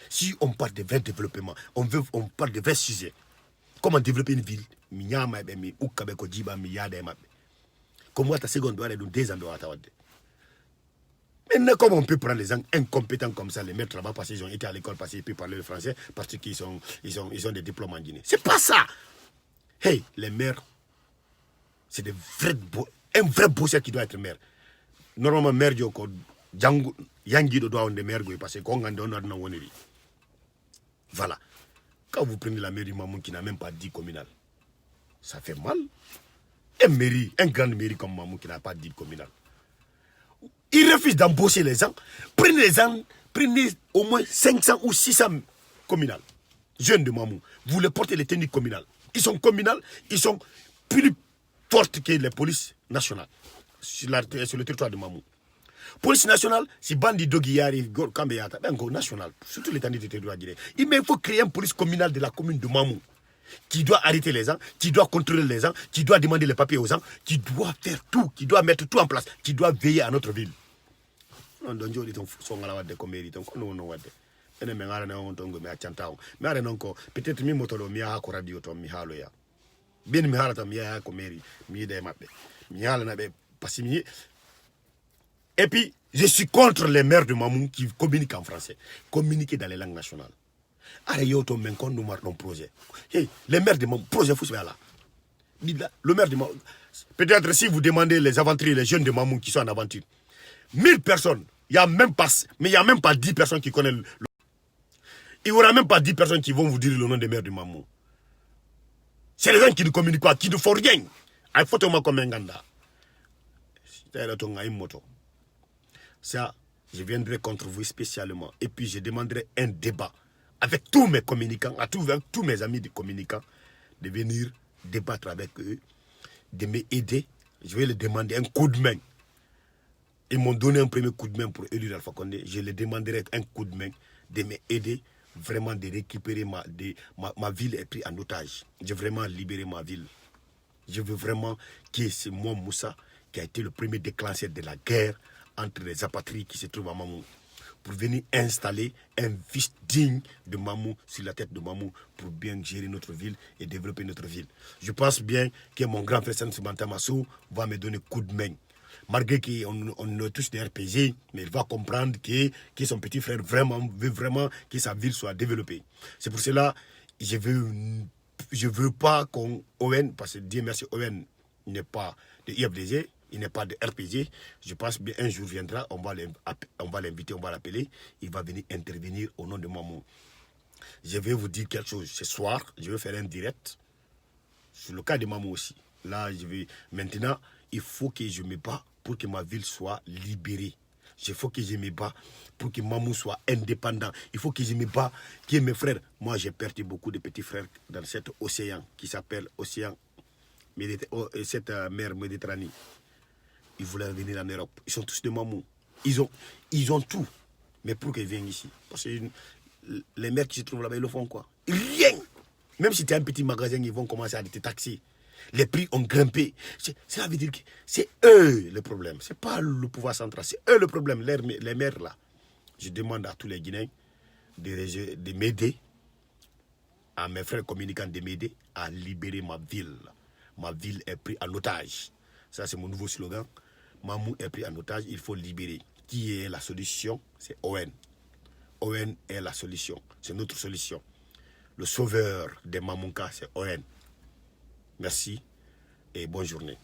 Si on parle de vrai développement, on parle de vrais sujets. Comment développer une ville? Comment ta seconde doit aller dans 2 ans de Watawade. Maintenant, comment on peut prendre les gens incompétents comme ça, les mettre là-bas parce qu'ils ont été à l'école, parce qu'ils peuvent parler le français, parce qu'ils ont des diplômes en Guinée. C'est pas ça! Hey, les maires, c'est un vrai bosseur qui doit être maire. Normalement, maire, Yangi doit avoir des maires parce que voilà. Quand vous prenez la mairie Mamoun qui n'a même pas dit communal, ça fait mal. Un grand mairie comme Mamoun qui n'a pas dit communal. Il refuse d'embaucher les gens. Prenez au moins 500 ou 600 communales. Jeunes de Mamoun. Vous les portez les techniques communales. Ils sont communales, ils sont plus fortes que les polices nationales sur le territoire de Mamou. Police nationale, si Bandi Dogiyari, Kambeyata, national, surtout l'étendue du territoire guinéen. Il faut créer une police communale de la commune de Mamou qui doit arrêter les gens, qui doit contrôler les gens, qui doit demander les papiers aux gens, qui doit faire tout, qui doit mettre tout en place, qui doit veiller à notre ville. Non, donc, peut-être mi motolo mi ha ko radio to mi halo ya bien mi halata mi ha ko mairie mi de mabbe mi hala na be pasimi. Et puis je suis contre les maires de Mamou qui communiquent en français, communiquer dans les langues nationales. Allez yo to men kon nous marquons projet. Hey, les maires de Mamou projet faut se faire là. Le maire de Mamou, peut-être si vous demandez les aventuriers, les jeunes de Mamou qui sont en aventure, 1000 personnes, il y a même pas 10 personnes qui connaissent il n'y aura même pas 10 personnes qui vont vous dire le nom des maires de Mamou. C'est les gens qui ne communiquent pas, qui ne font rien. Il faut comme un ganda. Ça, je viendrai contre vous spécialement. Et puis, je demanderai un débat avec tous mes communicants, avec tous mes amis de communicants, de venir débattre avec eux, de m'aider. Je vais leur demander un coup de main. Ils m'ont donné un premier coup de main pour élire Alpha Condé. Je leur demanderai un coup de main de m'aider. Vraiment de récupérer ma ville est prise en otage. Je veux vraiment libérer ma ville. Je veux vraiment que c'est moi, Moussa, qui a été le premier déclencheur de la guerre entre les apatrides qui se trouvent à Mamou, pour venir installer un fils digne de Mamou sur la tête de Mamou pour bien gérer notre ville et développer notre ville. Je pense bien que mon grand frère Sansou Bantamassou va me donner coup de main. Malgré qu'on est tous des RPG, mais il va comprendre que son petit frère veut vraiment que sa ville soit développée. C'est pour cela que je veux pas qu'on Owen, parce que Dieu merci, Owen n'est pas de IFDG, il n'est pas de RPG. Je pense bien un jour viendra, on va l'inviter, on va l'appeler, il va venir intervenir au nom de Mamou. Je vais vous dire quelque chose. Ce soir, je vais faire un direct sur le cas de Mamou aussi. Là, maintenant, il faut que je me bats pour que ma ville soit libérée. Il faut que je me bats pour que Mamou soit indépendant. Il faut que je me bats, que mes frères... Moi, j'ai perdu beaucoup de petits frères dans cet océan qui s'appelle Océan, cette mer Méditerranée. Ils voulaient venir en Europe. Ils sont tous de Mamou. Ils ont tout. Mais pour qu'ils viennent ici, parce que les mères qui se trouvent là-bas, ils le font quoi? Rien. Même si tu as un petit magasin, ils vont commencer à te taxer. Les prix ont grimpé. Ça veut dire que c'est eux le problème. Ce n'est pas le pouvoir central. C'est eux le problème, les maires là. Je demande à tous les Guinéens de m'aider, à mes frères communicants de m'aider à libérer ma ville. Ma ville est prise en otage. Ça, c'est mon nouveau slogan. Mamou est pris en otage, il faut libérer. Qui est la solution? C'est Owen. Owen est la solution. C'est notre solution. Le sauveur des Mamouka, c'est Owen. Merci et bonne journée.